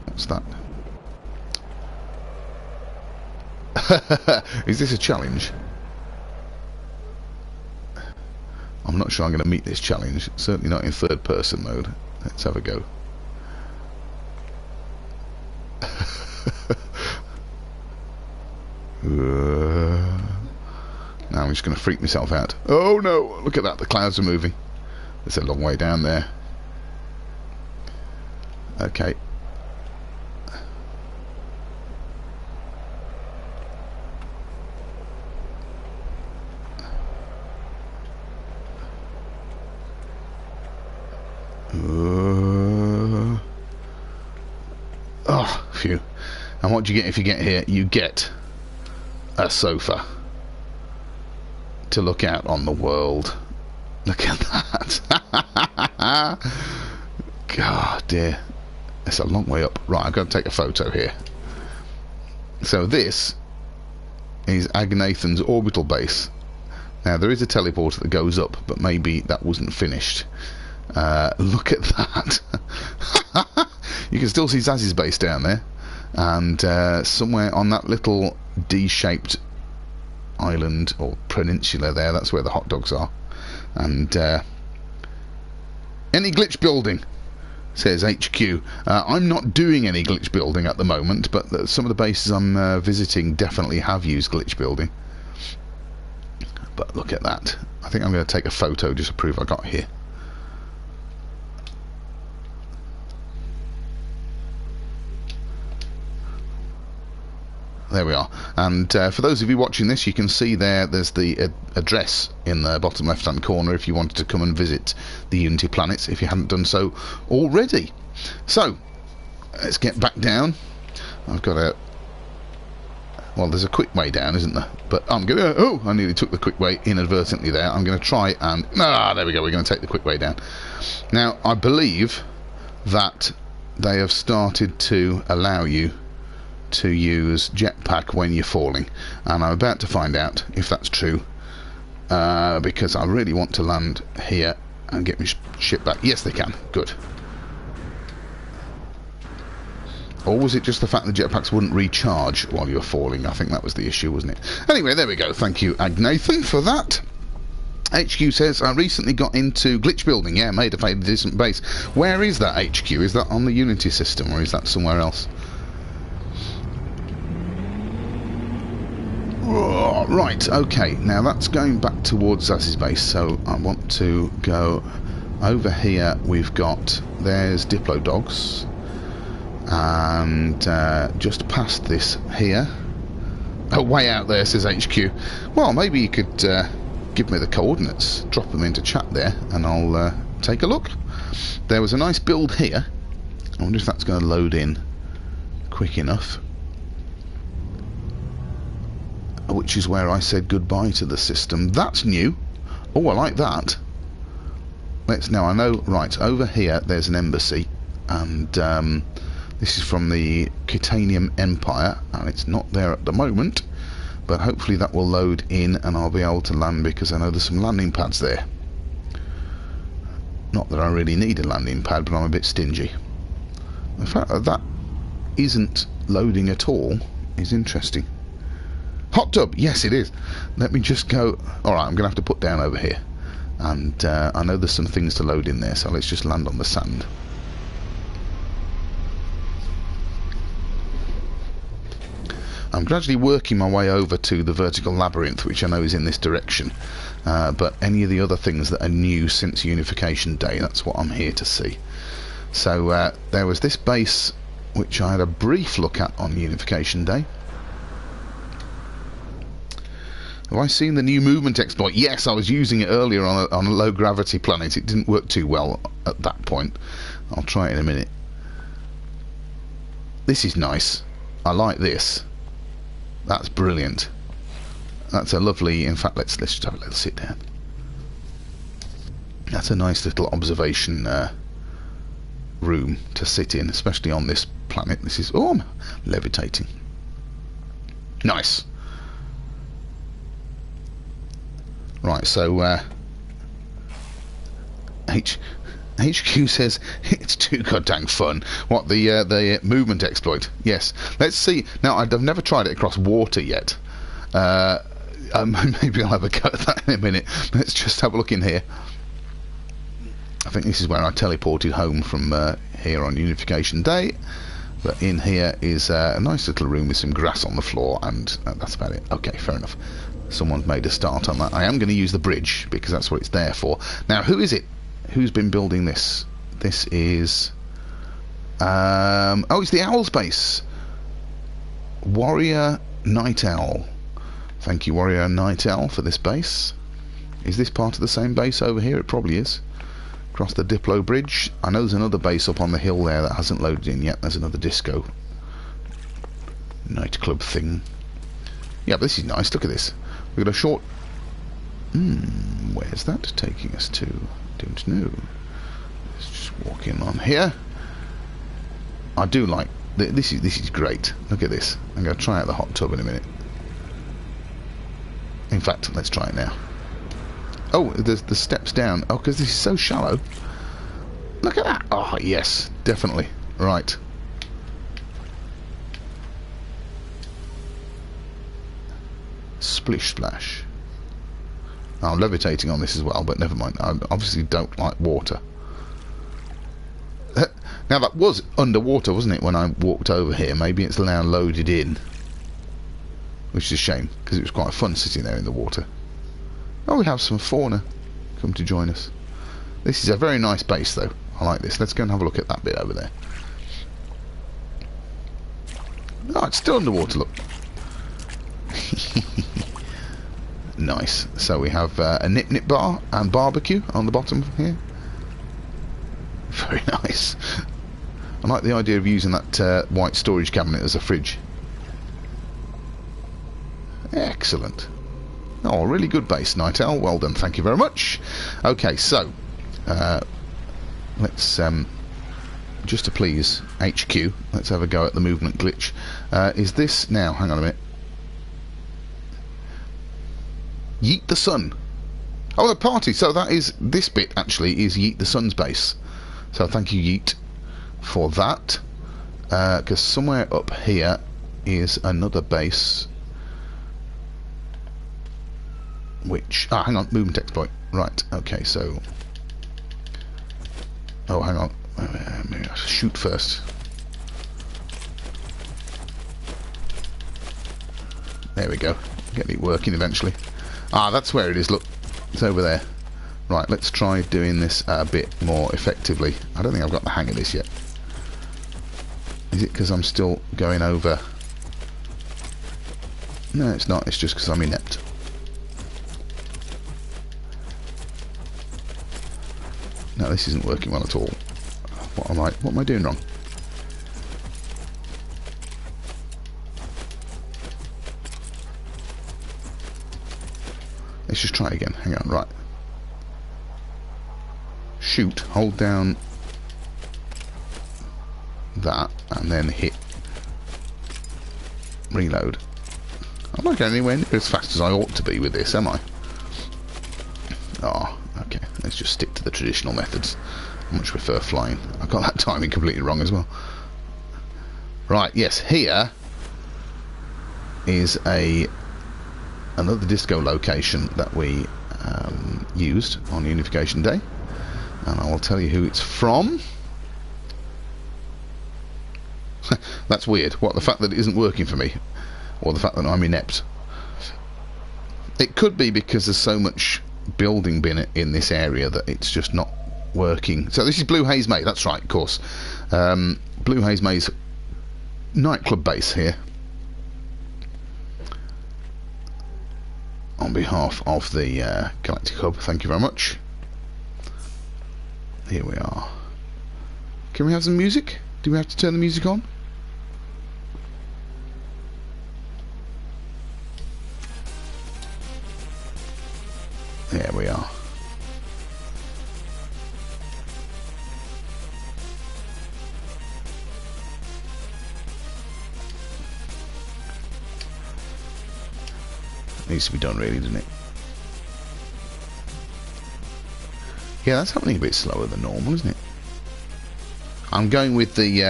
What's that? Is this a challenge? I'm not sure I'm going to meet this challenge. Certainly not in third person mode. Let's have a go. Now I'm just going to freak myself out. Oh no! Look at that, the clouds are moving. It's a long way down there. Okay. Oh, phew. And what do you get if you get here? You get a sofa to look out on the world. Look at that. God dear. It's a long way up. Right, I've got to take a photo here. So this is Agnathan's orbital base. Now there is a teleporter that goes up, but maybe that wasn't finished. Look at that. You can still see Zaz's base down there, and somewhere on that little D-shaped island or peninsula there, that's where the hot dogs are. And any glitch building, says HQ. I'm not doing any glitch building at the moment, but some of the bases I'm visiting definitely have used glitch building. But look at that. I think I'm going to take a photo just to prove I got here. There we are. And for those of you watching this, you can see there's the address in the bottom left hand corner if you wanted to come and visit the Unity planets if you hadn't done so already. So let's get back down. I've got a, well, there's a quick way down, isn't there? But I'm gonna, oh, I nearly took the quick way inadvertently there. I'm going to try and, there we go, we're going to take the quick way down. Now I believe that they have started to allow you to use jetpack when you're falling, and I'm about to find out if that's true, because I really want to land here and get my ship back. Yes, they can. Good. Or was it just the fact the jetpacks wouldn't recharge while you were falling? I think that was the issue, wasn't it? Anyway, there we go. Thank you, Agnathan, for that. HQ says, I recently got into glitch building. Yeah, made a fairly decent base. Where is that HQ? Is that on the Unity system, or is that somewhere else? Right, okay, now that's going back towards Zaz's base, so I want to go over here. We've got, there's Diplodogs, and just past this here, oh, way out there, says HQ. Well, maybe you could give me the coordinates, drop them into chat there, and I'll take a look. There was a nice build here. I wonder if that's going to load in quick enough. Which is where I said goodbye to the system. That's new. Oh, I like that. Let's now, I know, right, over here there's an embassy, and this is from the Titanium Empire, and it's not there at the moment, but hopefully that will load in and I'll be able to land, because I know there's some landing pads there. Not that I really need a landing pad, but I'm a bit stingy. The fact that that isn't loading at all is interesting. Hot tub, yes it is. Let me just go. Alright, I'm going to have to put down over here. And I know there's some things to load in there, so let's just land on the sand. I'm gradually working my way over to the vertical labyrinth, which I know is in this direction. But any of the other things that are new since Unification Day, that's what I'm here to see. So there was this base, which I had a brief look at on Unification Day. Have I seen the new movement exploit? Yes, I was using it earlier on a low gravity planet. It didn't work too well at that point. I'll try it in a minute. This is nice. I like this. That's brilliant. That's a lovely. In fact, let's just have a little sit down. That's a nice little observation room to sit in, especially on this planet. This is I'm levitating. Nice. Right, so HQ says it's too goddamn fun. What, the movement exploit? Yes. Let's see. Now, I've never tried it across water yet. Maybe I'll have a go at that in a minute. Let's just have a look in here. I think this is where I teleported home from here on Unification Day. But in here is a nice little room with some grass on the floor, and that's about it. Okay, fair enough. Someone's made a start on that. I am going to use the bridge because that's what it's there for. Now, who is it? Who's been building this? This is oh, it's the Owl's base. Warrior Night Owl. Thank you, Warrior Night Owl, for this base. Is this part of the same base over here? It probably is. Across the Diplo Bridge. I know there's another base up on the hill there that hasn't loaded in yet. There's another disco nightclub thing. Yeah, but this is nice. Look at this. We've got a short... where's that taking us to? Don't know. Let's just walk in on here. I do like... This is great. Look at this. I'm going to try out the hot tub in a minute. In fact, let's try it now. Oh, there's the steps down. Oh, because this is so shallow. Look at that. Oh, yes. Definitely. Right. Splish splash. I'm levitating on this as well, but never mind. I obviously don't like water. Now that was underwater, wasn't it, when I walked over here? Maybe it's now loaded in, which is a shame because it was quite fun sitting there in the water. Oh, we have some fauna come to join us. This is a very nice base, though. I like this. Let's go and have a look at that bit over there. Oh, it's still underwater. Look. Nice. So we have a nip bar and barbecue on the bottom here. Very nice. I like the idea of using that white storage cabinet as a fridge. Excellent. Oh, really good base, Night Owl. Well done. Thank you very much. Okay, so let's just to please HQ, let's have a go at the movement glitch. Is this now? Hang on a minute. Yeet the Sun. Oh, the party. So that is, this bit actually is Yeet the Sun's base. So thank you, Yeet, for that. Because somewhere up here is another base. Which... Ah, hang on. Movement exploit. Right. Okay, so... Oh, hang on. Maybe I should shoot first. There we go. Get it working eventually. Ah, that's where it is, look. It's over there. Right, let's try doing this a bit more effectively. I don't think I've got the hang of this yet. Is it because I'm still going over... No, it's not. It's just because I'm inept. No, this isn't working well at all. What am I doing wrong? Let's just try again. Hang on, right. Shoot, hold down that, and then hit reload. I'm not going anywhere near as fast as I ought to be with this, am I? Oh, okay. Let's just stick to the traditional methods. I much prefer flying. I got that timing completely wrong as well. Right, yes, here is a another disco location that we used on Unification Day, and I will tell you who it's from. That's weird. What, the fact that it isn't working for me, or the fact that I'm inept? It could be because there's so much building bin in this area that it's just not working. So this is Blue Haze May, that's right, of course. Blue Haze May's nightclub base here, on behalf of the Galactic Hub. Thank you very much. Here we are. Can we have some music? Do we have to turn the music on? There we are. Needs to be done, really, doesn't it? Yeah, that's happening a bit slower than normal, isn't it? I'm going with the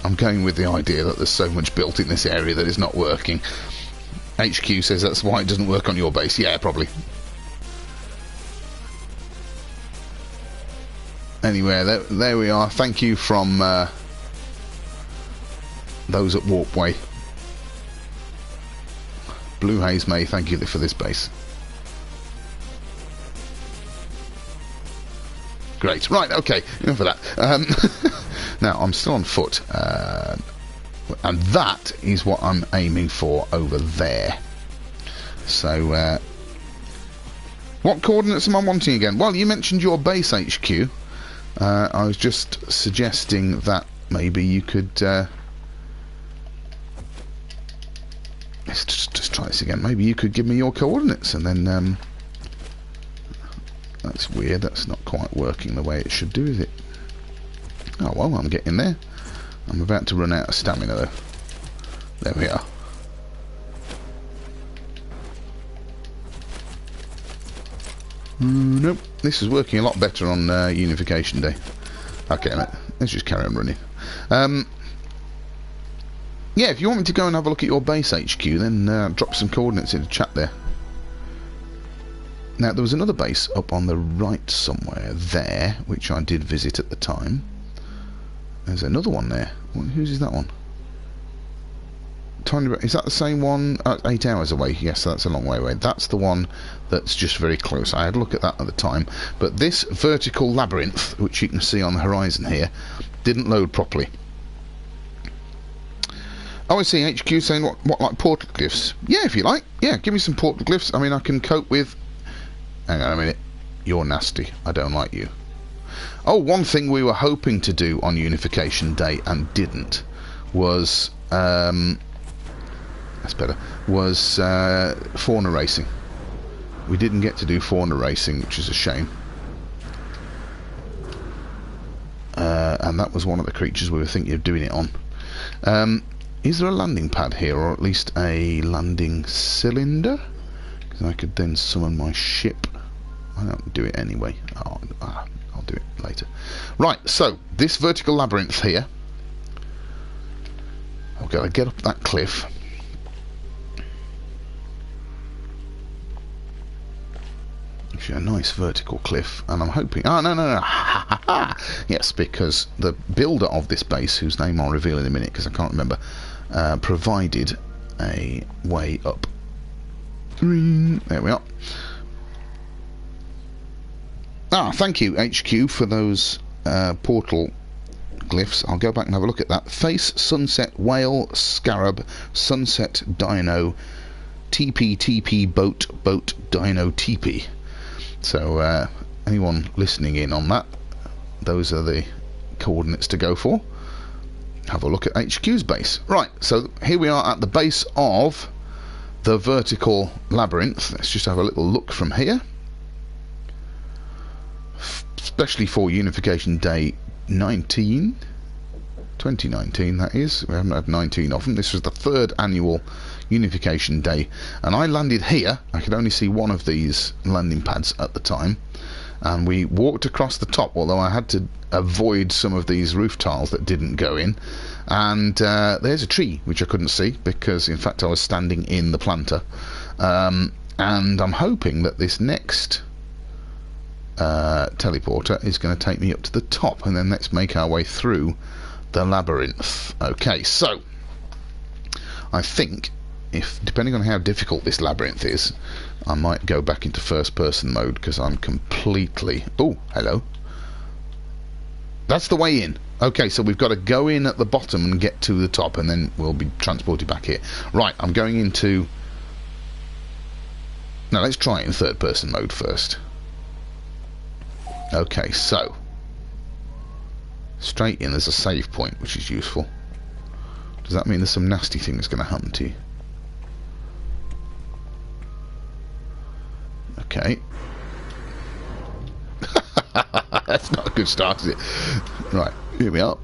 idea that there's so much built in this area that it's not working. HQ says that's why it doesn't work on your base. Yeah, probably. Anyway, there we are. Thank you from those at Warpway. Blue Haze May, thank you for this base. Great. Right, okay, enough of that. Now, I'm still on foot, and that is what I'm aiming for over there. So, what coordinates am I wanting again? Well, you mentioned your base HQ. I was just suggesting that maybe you could... let's just try this again. Maybe you could give me your coordinates, and then... that's weird. That's not quite working the way it should do, is it? Oh, well, I'm getting there. I'm about to run out of stamina, though. There we are. Nope. This is working a lot better on Unification Day. Okay, let's just carry on running. Yeah, if you want me to go and have a look at your base HQ, then drop some coordinates in the chat there. Now, there was another base up on the right somewhere there, which I did visit at the time. There's another one there. Whose is that one? Is that the same one? 8 hours away. Yes, that's a long way away. That's the one that's just very close. I had a look at that at the time. But this vertical labyrinth, which you can see on the horizon here, didn't load properly. Oh, I see HQ saying, what, like portal glyphs? Yeah, if you like. Yeah, give me some portal glyphs. I mean, I can cope with... Hang on a minute. You're nasty. I don't like you. Oh, one thing we were hoping to do on Unification Day and didn't was... that's better. Was fauna racing. We didn't get to do fauna racing, which is a shame. And that was one of the creatures we were thinking of doing it on. Is there a landing pad here, or at least a landing cylinder? Because I could then summon my ship. I don't do it anyway. I'll do it later. Right, so this vertical labyrinth here. I've got to get up that cliff. Actually, a nice vertical cliff, and I'm hoping... Oh, no. Yes, because the builder of this base, whose name I'll reveal in a minute because I can't remember, provided a way up. There we are. Thank you, HQ, for those portal glyphs. I'll go back and have a look at that. Face, Sunset, Whale, Scarab, Sunset, Dino, TP, Boat, Dino, TP. So, anyone listening in on that, those are the coordinates to go for. Have a look at HQ's base. Right, so here we are at the base of the vertical labyrinth. Let's just have a little look from here. Especially for Unification Day 2019, that is. We haven't had 19 of them. This was the third annual Unification Day, and I landed here. I could only see one of these landing pads at the time, and we walked across the top, although I had to avoid some of these roof tiles that didn't go in, And there's a tree which I couldn't see because, in fact, I was standing in the planter. And I'm hoping that this next teleporter is going to take me up to the top, and then let's make our way through the labyrinth. Okay, so I think, if depending on how difficult this labyrinth is, I might go back into first person mode because I'm completely... Oh, hello. That's the way in. Okay, so we've got to go in at the bottom and get to the top, and then we'll be transported back here. Right, I'm going into... Now let's try it in third person mode first. Okay, so straight in, there's a save point, which is useful. Does that mean there's some nasty thing that's going to happen to you? Okay. That's not a good start, is it? Right, here we are.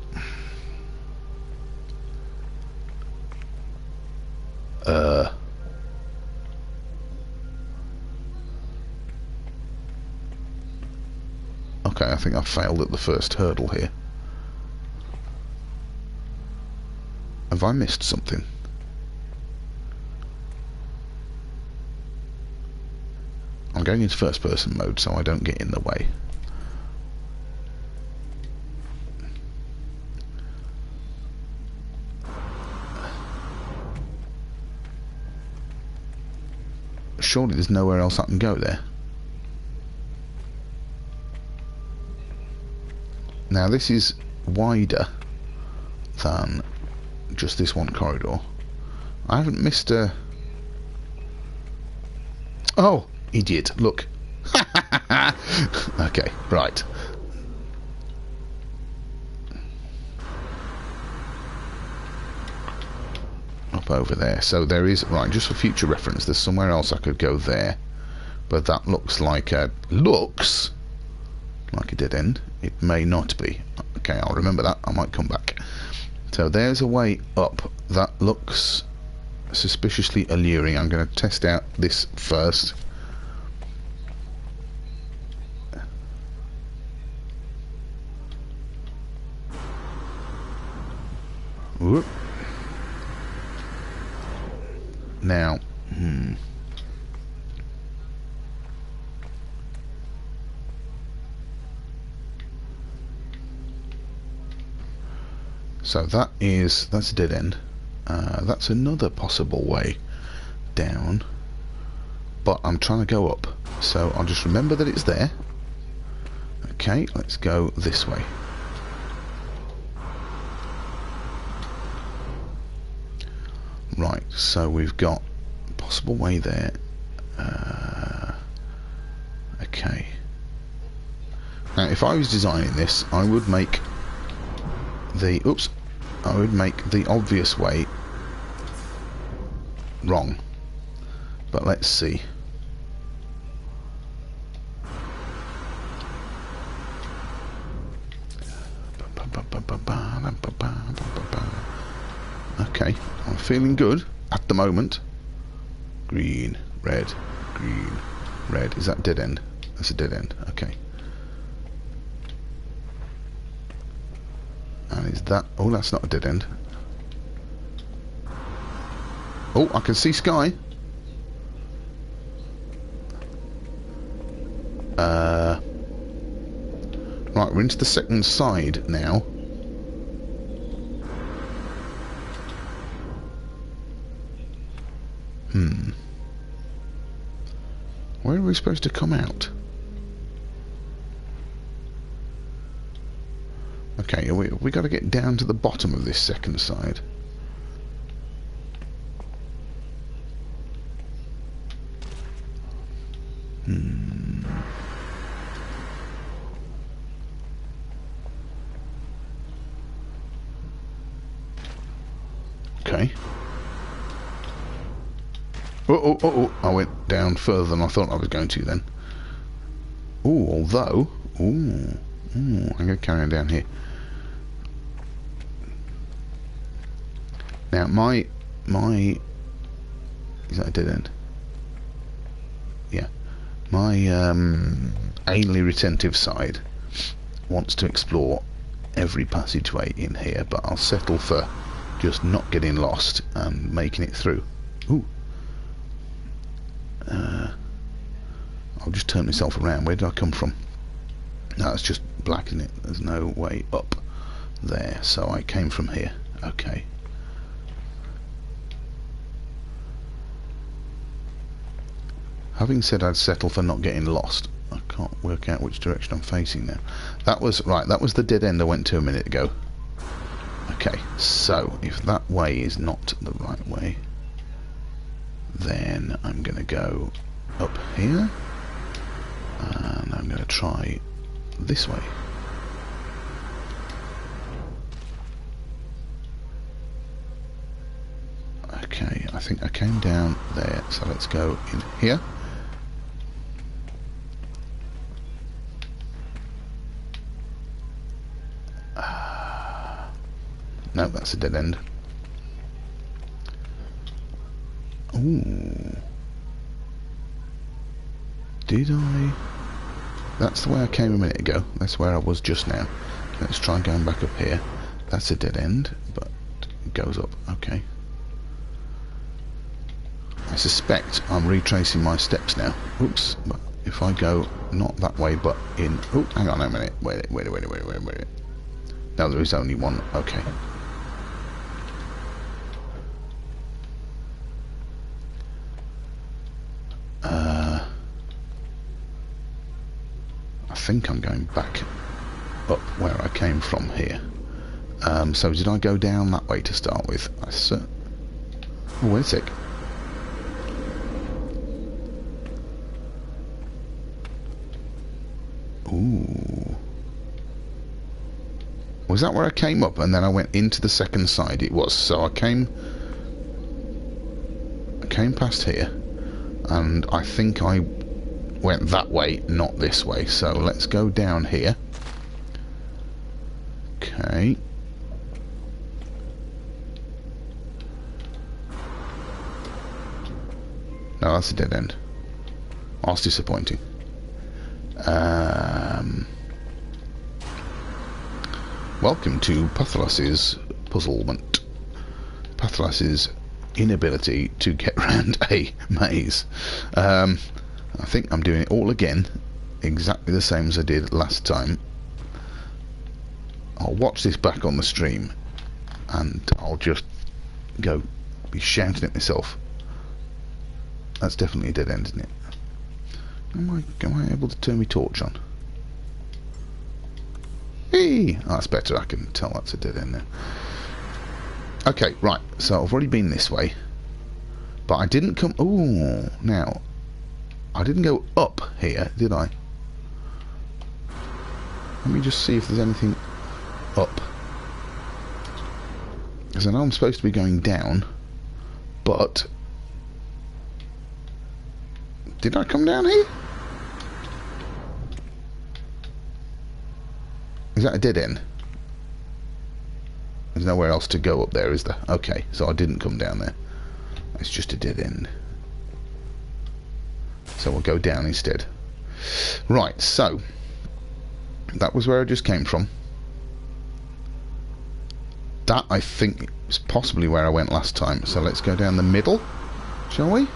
Okay, I think I failed at the first hurdle here. Have I missed something? I'm going into first person mode so I don't get in the way. Surely there's nowhere else I can go there. Now this is wider than just this one corridor. I haven't missed a... Oh, idiot, look. Okay, right. Up over there. So there is... Right, just for future reference, there's somewhere else I could go there. But that looks like a... Looks like a dead end. It may not be. Okay, I'll remember that. I might come back. So there's a way up. That looks suspiciously alluring. I'm going to test out this first. Whoop. Now, so that's a dead end. That's another possible way down, but I'm trying to go up, so I'll just remember that it's there. Okay, let's go this way. Right, so we've got a possible way there. Okay. Now, if I was designing this, I would make the... Oops. I would make the obvious way wrong. But let's see. Okay, I'm feeling good at the moment. Green, red, green, red. Is that dead end? That's a dead end. Okay. And is that... Oh, that's not a dead end. Oh, I can see sky. Right, we're into the second side now. Where are we supposed to come out? Okay, we got to get down to the bottom of this second side. Okay. Oh, I went down further than I thought I was going to then. Although... I'm going to carry on down here. Now, my... Is that a dead end? Yeah. My anally retentive side wants to explore every passageway in here, but I'll settle for just not getting lost and making it through. Ooh. I'll just turn myself around. Where did I come from? No, it's just black, isn't it? There's no way up there, so I came from here. Okay. Having said I'd settle for not getting lost, I can't work out which direction I'm facing now. That was right, that was the dead end I went to a minute ago. Okay, so if that way is not the right way, then I'm going to go up here, and I'm going to try this way. Okay, I think I came down there, so let's go in here. No, that's a dead end. Ooh. Did I? That's the way I came a minute ago. That's where I was just now. Let's try going back up here. That's a dead end, but it goes up. Okay. I suspect I'm retracing my steps now. Oops. But if I go not that way, but in... Oh, hang on a minute. Wait. No, there is only one. Okay. I think I'm going back up where I came from here. So did I go down that way to start with? Oh, wait a sec. Ooh. Was that where I came up and then I went into the second side? It was. So I came past here, and I think I went that way, not this way. So let's go down here. Okay. No, that's a dead end. That's disappointing. Welcome to Pathlos's puzzlement. Pathlos's inability to get around a maze. I think I'm doing it all again, exactly the same as I did last time. I'll watch this back on the stream, and I'll just be shouting at myself. That's definitely a dead end, isn't it? Am I able to turn my torch on? Hey! Oh, that's better. I can tell that's a dead end now. Okay, right. So I've already been this way, but I didn't come... Ooh, now I didn't go up here, did I? Let me just see if there's anything up, because I know I'm supposed to be going down, but did I come down here? Is that a dead end? There's nowhere else to go up there, is there? Okay, so I didn't come down there. It's just a dead end. So we'll go down instead. Right, so that was where I just came from. That, I think, is possibly where I went last time. So let's go down the middle, shall we?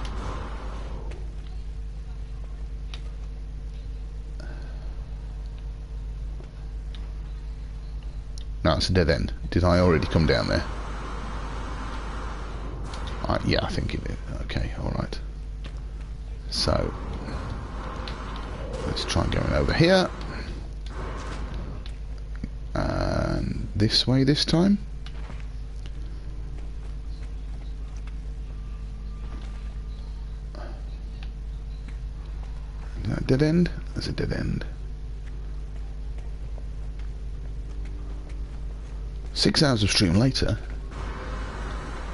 No, it's a dead end. Did I already come down there? Yeah, I think it did. Okay, alright. So let's try going over here. And this way this time. Is that a dead end? That's a dead end. 6 hours of stream later.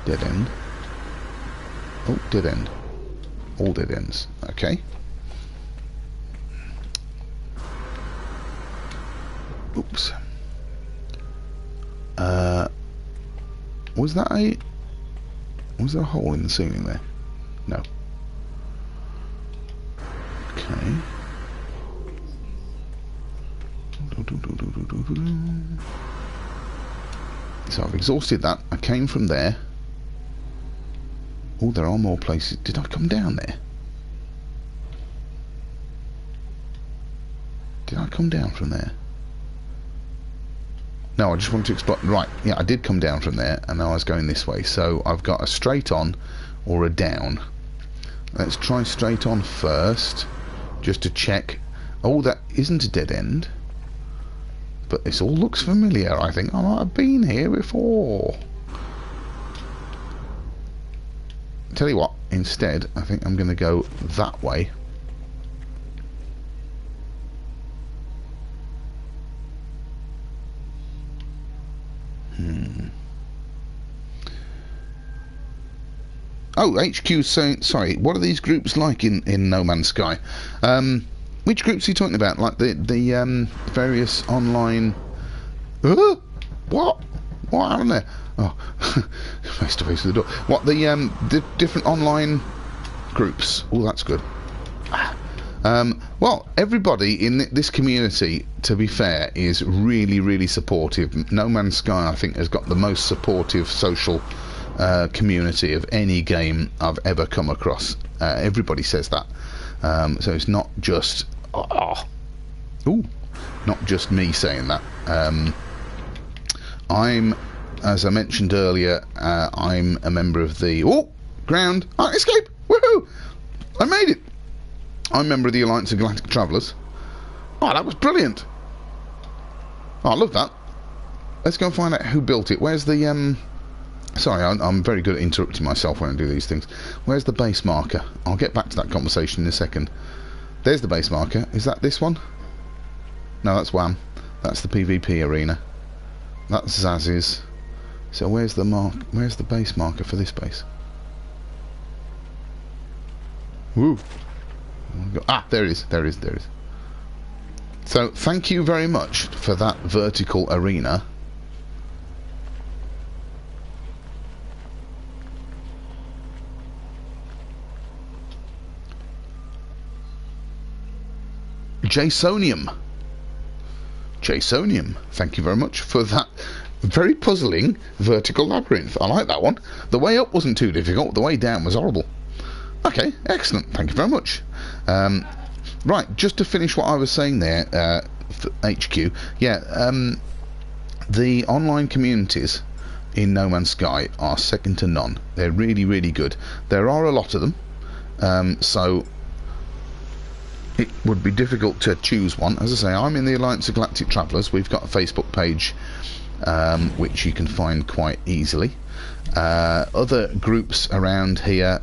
Dead end. Oh, dead end. All dead ends. Okay. Oops. Was there a hole in the ceiling there? No. Okay. So I've exhausted that. I came from there. Oh, there are more places. Did I come down there? Did I come down from there? No, I just want to explore. Right, yeah, I did come down from there, and now I was going this way. So I've got a straight on or a down. Let's try straight on first, just to check. Oh, that isn't a dead end. But this all looks familiar. I think I might have been here before. Tell you what, instead, I think I'm going to go that way. Oh, HQ's saying, sorry, what are these groups like in No Man's Sky? Which groups are you talking about? Like the various online... What? What happened there? Oh, face to face with the door. What, the different online groups? Oh, that's good. Well, everybody in this community, to be fair, is really, really supportive. No Man's Sky, I think, has got the most supportive social community of any game I've ever come across. Everybody says that. So it's not just... not just me saying that. I'm, as I mentioned earlier, I'm a member of the... Oh! Ground! I escape! Woohoo! I made it! I'm a member of the Alliance of Galactic Travellers. Oh, that was brilliant! Oh, I love that. Let's go and find out who built it. Where's the... Sorry, I'm very good at interrupting myself when I do these things. Where's the base marker? I'll get back to that conversation in a second. There's the base marker. Is that this one? No, that's WAM. That's the PvP arena. That's Zaz's. So where's the base marker for this base? Woo! Ah, there it is. There it is. There it is. So thank you very much for that vertical arena. Jasonium, thank you very much for that very puzzling vertical labyrinth. I like that one. The way up wasn't too difficult, the way down was horrible. Okay, excellent, thank you very much. Right, just to finish what I was saying there, for HQ, yeah, the online communities in No Man's Sky are second to none. They're really, really good. There are a lot of them, so it would be difficult to choose one. As I say, I'm in the Alliance of Galactic Travellers. We've got a Facebook page which you can find quite easily. Other groups around here,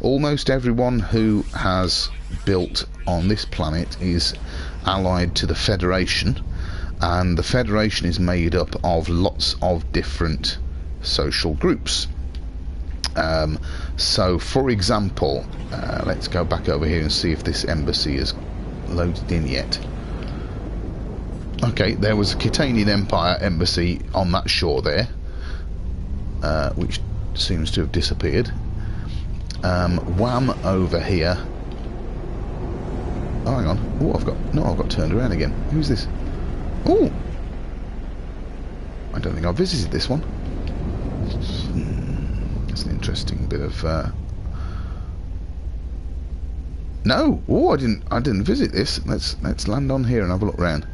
almost everyone who has built on this planet is allied to the Federation, and the Federation is made up of lots of different social groups. So, for example, let's go back over here and see if this embassy is loaded in yet. Okay, there was a Kitanian Empire embassy on that shore there, which seems to have disappeared. WAM over here. Oh, hang on. Oh, I've got turned around again. Who's this? Oh, I don't think I visited this one. That's an interesting bit of. No. Oh, I didn't visit this. Let's land on here and have a look round.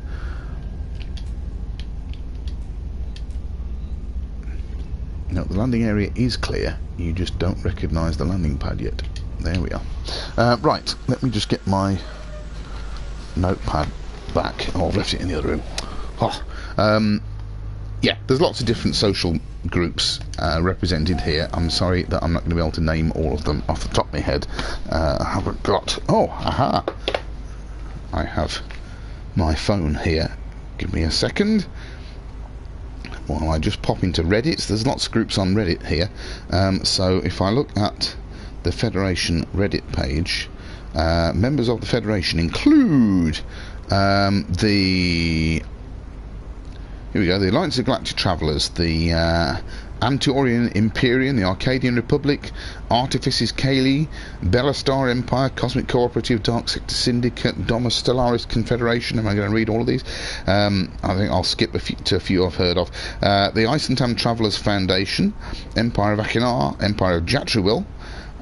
Now, the landing area is clear. You just don't recognise the landing pad yet. There we are. Right, let me just get my notepad back. Oh, I've left it in the other room. Oh, yeah, there's lots of different social groups represented here. I'm sorry that I'm not going to be able to name all of them off the top of my head. I haven't got... Oh, aha! I have my phone here. Give me a second. While I just pop into Reddit. There's lots of groups on Reddit here. So if I look at the Federation Reddit page, members of the Federation include the... Here we go, the Alliance of Galactic Travellers, the Antaurian Imperium, the Arcadian Republic, Artifices Caeli, Bellastar Empire, Cosmic Cooperative, Dark Sector Syndicate, Domus Stellaris Confederation. Am I going to read all of these? I think I'll skip to a few I've heard of. The Isentam Travellers Foundation, Empire of Akinar, Empire of Jatruil.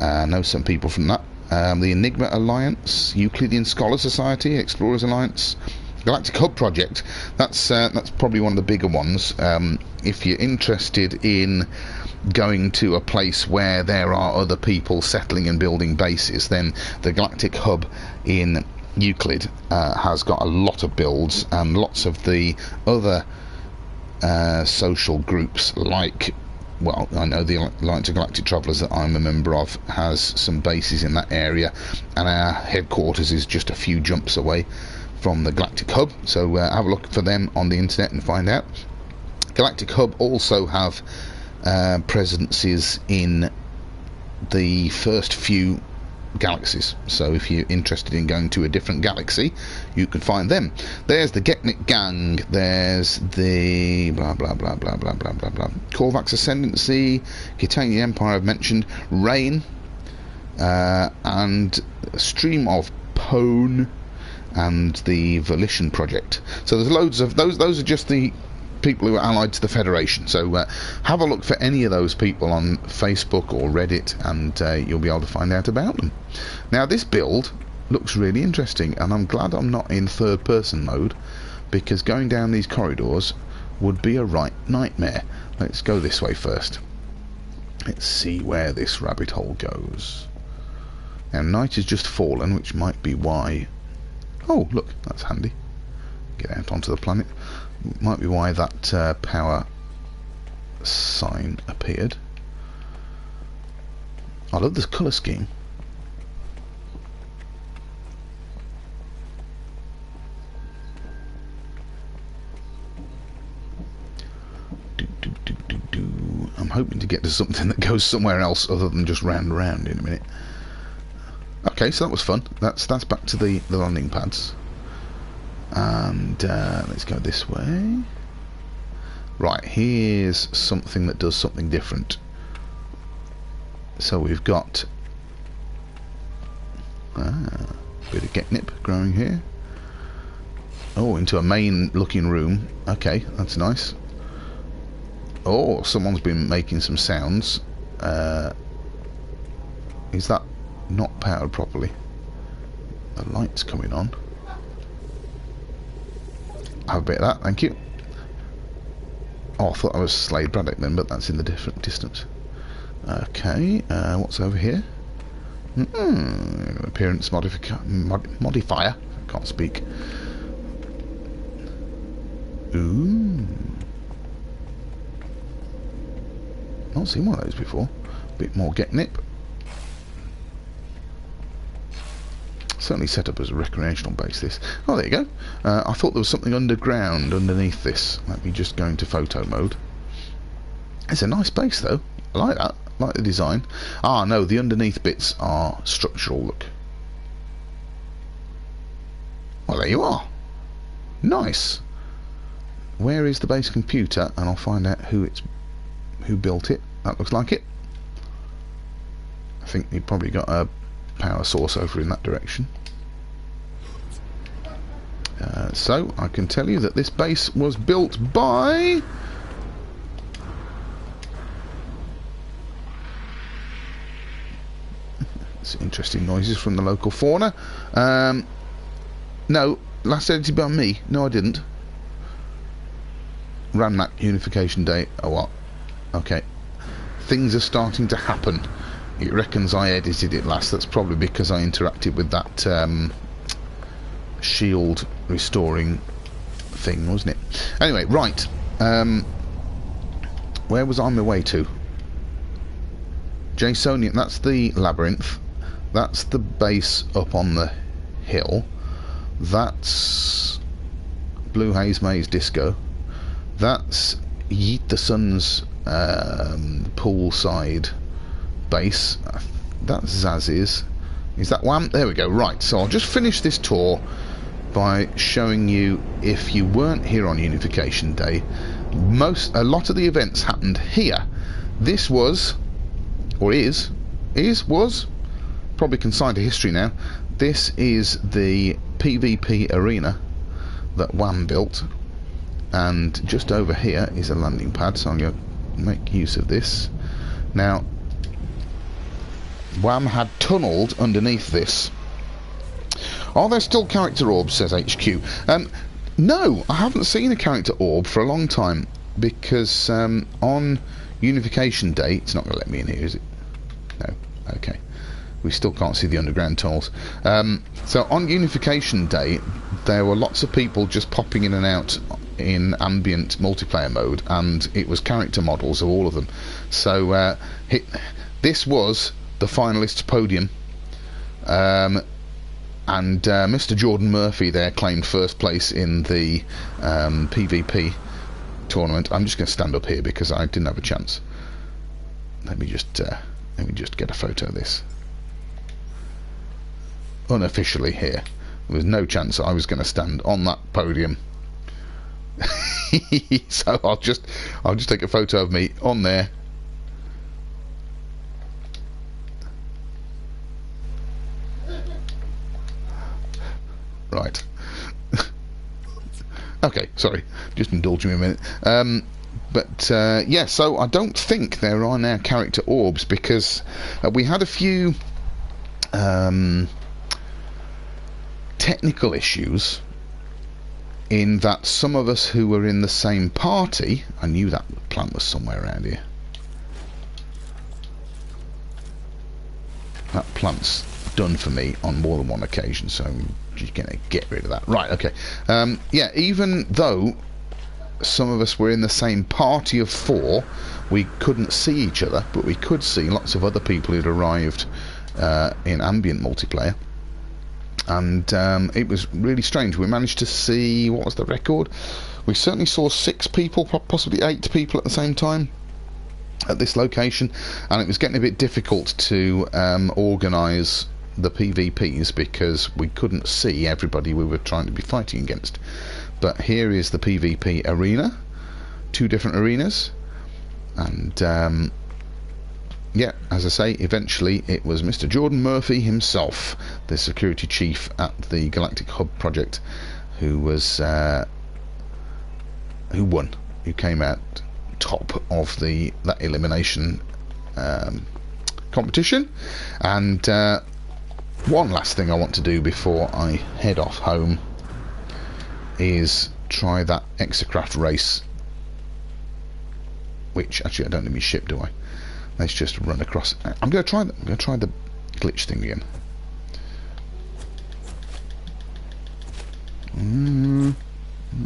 Know some people from that. The Enigma Alliance, Euclidean Scholar Society, Explorers Alliance, Galactic Hub Project. That's probably one of the bigger ones. If you're interested in going to a place where there are other people settling and building bases, then the Galactic Hub in Euclid has got a lot of builds, and lots of the other social groups, like, well, I know the Alliance of Galactic Travellers that I'm a member of has some bases in that area, and our headquarters is just a few jumps away from the Galactic Hub, so have a look for them on the internet and find out. Galactic Hub also have presences in the first few galaxies, so if you're interested in going to a different galaxy, you can find them. There's the Getnik Gang, there's the blah blah blah blah blah blah blah blah Korvax Ascendancy, Gitanian Empire I've mentioned, Rain, and Stream of Pone, and the Volition Project. So there's loads of those are just the people who are allied to the Federation, so have a look for any of those people on Facebook or Reddit, and you'll be able to find out about them. Now, this build looks really interesting, and I'm glad I'm not in third person mode, because going down these corridors would be a right nightmare. Let's go this way first. Let's see where this rabbit hole goes. Now, night has just fallen, which might be why. Oh, look, that's handy. Get out onto the planet. Might be why that power sign appeared. I love this colour scheme. I'm hoping to get to something that goes somewhere else other than just round and round in a minute. Okay, so that was fun. That's back to the landing pads. And let's go this way. Right, here's something that does something different. So we've got a bit of catnip growing here. Oh, into a main looking room. Okay, that's nice. Oh, someone's been making some sounds. Is that not powered properly? The light's coming on. Have a bit of that, thank you. Oh, I thought I was Slade Braddock then, but that's in the different distance. Okay, what's over here? Appearance modifier. I can't speak. Ooh. Not seen one of those before. Bit more getnip. Certainly set up as a recreational base, this. Oh, there you go. I thought there was something underground underneath this. Let me just go into photo mode. It's a nice base, though. I like that. I like the design. Ah, no, the underneath bits are structural, look. Well, there you are. Nice. Where is the base computer? And I'll find out who built it. That looks like it. I think you probably got a power source over in that direction. So I can tell you that this base was built by it's interesting noises from the local fauna. No, last edited by me. No, I didn't. Ranmac Unification Day. Oh, what? Okay, things are starting to happen. It reckons I edited it last. That's probably because I interacted with that shield restoring thing, wasn't it? Anyway, right. Where was I on my way to? Jasonian. That's the labyrinth. That's the base up on the hill. That's Blue Haze Maze Disco. That's Yeet the Sun's poolside base. That's Zaz's. Is that one? There we go. Right, so I'll just finish this tour by showing you, if you weren't here on Unification Day, a lot of the events happened here. This was, or was probably consigned to history now. This is the PvP arena that WAM built, and just over here is a landing pad, so I'm going to make use of this. Now, WAM had tunnelled underneath this. Are there still character orbs, says HQ? No, I haven't seen a character orb for a long time, because on Unification Day, it's not going to let me in here, is it? No, okay. We still can't see the underground tunnels. So on Unification Day, there were lots of people just popping in and out in ambient multiplayer mode, and it was character models of all of them. So this was the finalists' podium, and Mr. Jordan Murphy there claimed first place in the PvP tournament. I'm just going to stand up here because I didn't have a chance. Let me just get a photo of this. Unofficially here, there was no chance I was going to stand on that podium. So I'll just take a photo of me on there. Right. Okay, sorry, just indulge me a minute. Yeah, so I don't think there are now character orbs, because we had a few technical issues, in that some of us who were in the same party, I knew that plant was somewhere around here. That plant's done for me on more than one occasion, so I'm just going to get rid of that. Right, okay. Yeah, even though some of us were in the same party of 4, we couldn't see each other, but we could see lots of other people who'd arrived in ambient multiplayer. And it was really strange. We managed to see, what was the record? We certainly saw 6 people, possibly 8 people at the same time at this location, and it was getting a bit difficult to organise the PvPs because we couldn't see everybody we were trying to be fighting against. But here is the PvP arena, 2 different arenas, and yeah, as I say, eventually it was Mr. Jordan Murphy himself, the security chief at the Galactic Hub project, who was who won, who came out top of that elimination competition. And one last thing I want to do before I head off home is try that Exocraft race, which actually I don't need my ship, do I? Let's just run across. I'm going to try the glitch thing again. Not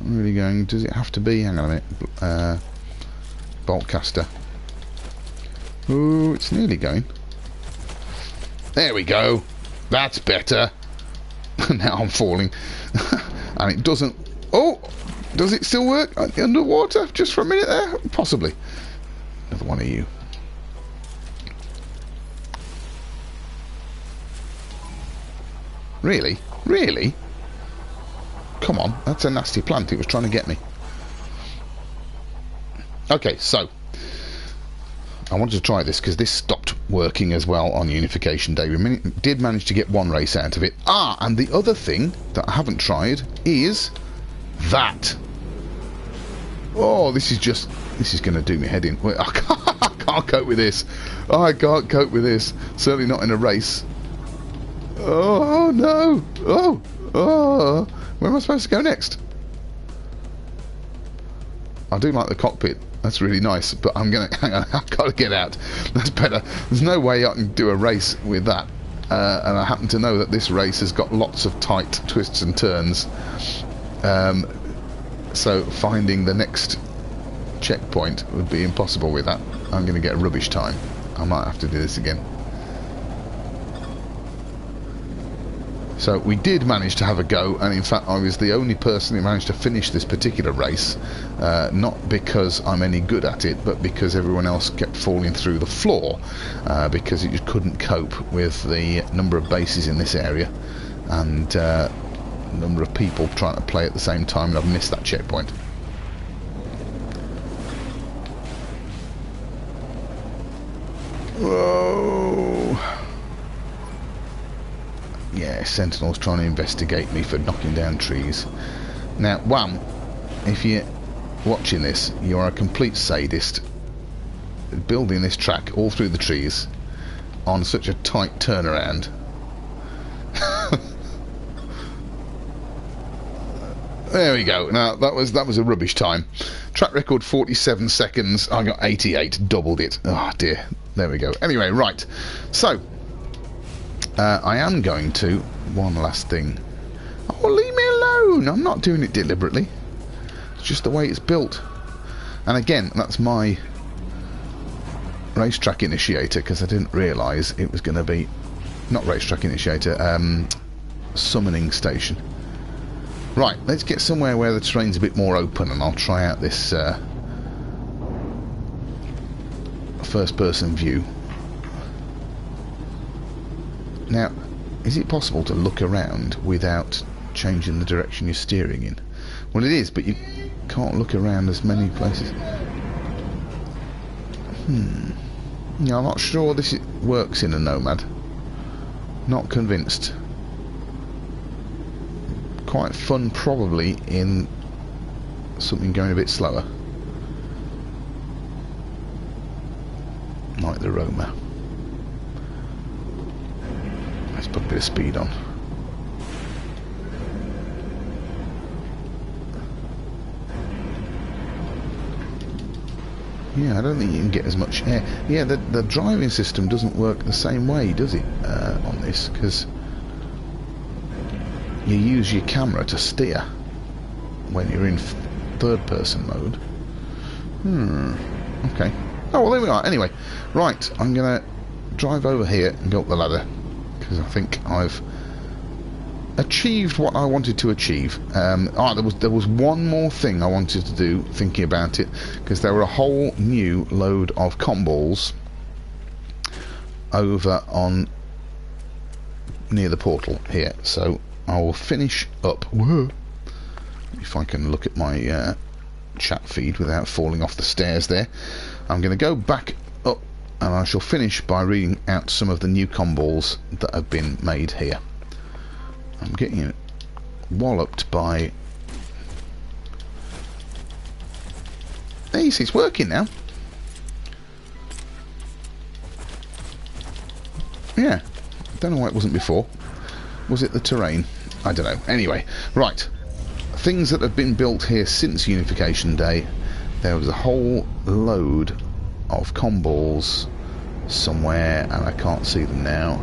really going. Does it have to be? Hang on a minute. Boltcaster. Oh, it's nearly going. There we go. That's better. Now I'm falling, and it doesn't. Oh, does it still work underwater? Just for a minute there, possibly. Another one of you. Really? Really? Come on, that's a nasty plant. It was trying to get me. Okay, so I wanted to try this because this stopped working as well on Unification Day. We did manage to get 1 race out of it. Ah, and the other thing that I haven't tried is that. Oh, this is going to do me head in. Wait, I can't cope with this. I can't cope with this. Certainly not in a race. Oh no! Oh, where am I supposed to go next? I do like the cockpit. That's really nice, but I'm gonna hang on. I've got to get out. That's better. There's no way I can do a race with that. And I happen to know that this race has got lots of tight twists and turns. So finding the next checkpoint would be impossible with that. I'm going to get a rubbish time. I might have to do this again. So we did manage to have a go, and in fact I was the only person who managed to finish this particular race, not because I'm any good at it, but because everyone else kept falling through the floor, because it just couldn't cope with the number of bases in this area, and number of people trying to play at the same time, and I've missed that checkpoint. Whoa. Yeah, Sentinel's trying to investigate me for knocking down trees. Now, one, if you're watching this, you're a complete sadist. Building this track all through the trees on such a tight turnaround. There we go. Now that was a rubbish time. Track record 47 seconds. I got 88, doubled it. Oh dear. There we go. Anyway, right. So I am going to one last thing. Oh, leave me alone. I'm not doing it deliberately. It's just the way it's built. And again, that's my racetrack initiator, because I didn't realise it was going to be not racetrack initiator, summoning station. Right, let's get somewhere where the terrain's a bit more open, and I'll try out this first-person view. Now, is it possible to look around without changing the direction you're steering in? Well, it is, but you can't look around as many places. Yeah, I'm not sure this works in a Nomad. Not convinced. Quite fun, probably, in something going a bit slower, like the Roma. Let's put a bit of speed on. Yeah, I don't think you can get as much air. Yeah, the driving system doesn't work the same way, does it, on this? Because you use your camera to steer when you're in third-person mode. Okay. Oh, well, there we are. Anyway, right, I'm going to drive over here and go up the ladder, because I think I've achieved what I wanted to achieve. There was one more thing I wanted to do, thinking about it, because there were a whole new load of comballs over on near the portal here, so I will finish up. Whoa. If I can look at my chat feed without falling off the stairs there. I'm going to go back up, and I shall finish by reading out some of the new comballs that have been made here. I'm getting walloped by... There you see, it's working now. Yeah. Don't know why it wasn't before. Was it the terrain? I don't know. Anyway, right. Things that have been built here since Unification Day. There was a whole load of comballs somewhere, and I can't see them now.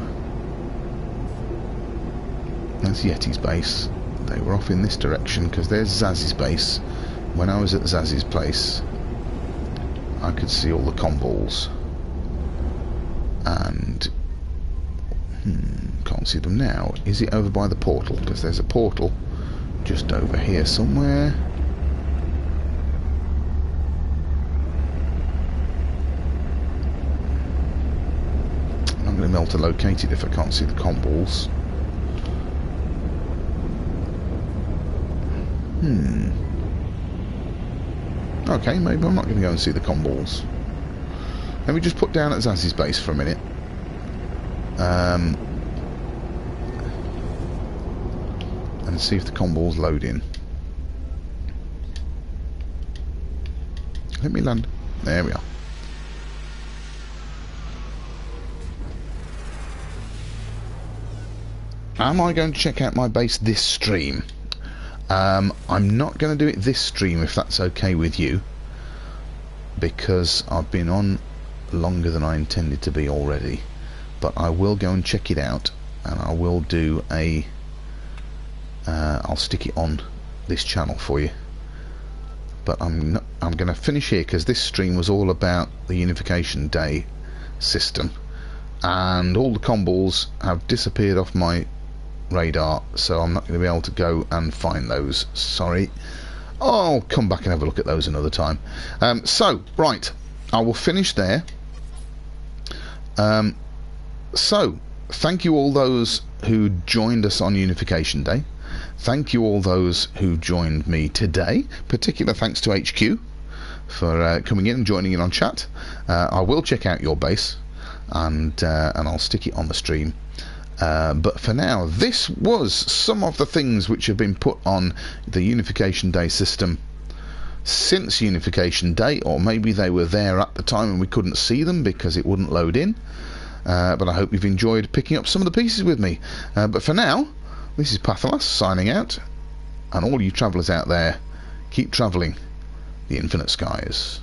That's Yeti's base. They were off in this direction, because there's Zaz's base. When I was at Zaz's place, I could see all the comballs. And... can't see them now. Is it over by the portal? Because there's a portal just over here somewhere. I'm going to melt to locate it if I can't see the comballs. Okay, maybe I'm not going to go and see the comballs. Let me just put down at Zaz's base for a minute. And see if the comballs load in. Let me land. There we are. Am I going to check out my base this stream? I'm not going to do it this stream, if that's okay with you, because I've been on longer than I intended to be already. But I will go and check it out, and I will do a I'll stick it on this channel for you. But I'm going to finish here, because this stream was all about the Unification Day system, and all the comballs have disappeared off my radar, so I'm not going to be able to go and find those. Sorry. I'll come back and have a look at those another time. So, right, I will finish there. So, thank you all those who joined us on Unification Day. Thank you all those who joined me today. Particular thanks to HQ for coming in and joining in on chat. I will check out your base. and I'll stick it on the stream. But for now, this was some of the things which have been put on the Unification Day system since Unification Day, or maybe they were there at the time and we couldn't see them because it wouldn't load in. But I hope you've enjoyed picking up some of the pieces with me. But for now, this is Pathalas signing out, and all you travellers out there, keep travelling the infinite skies.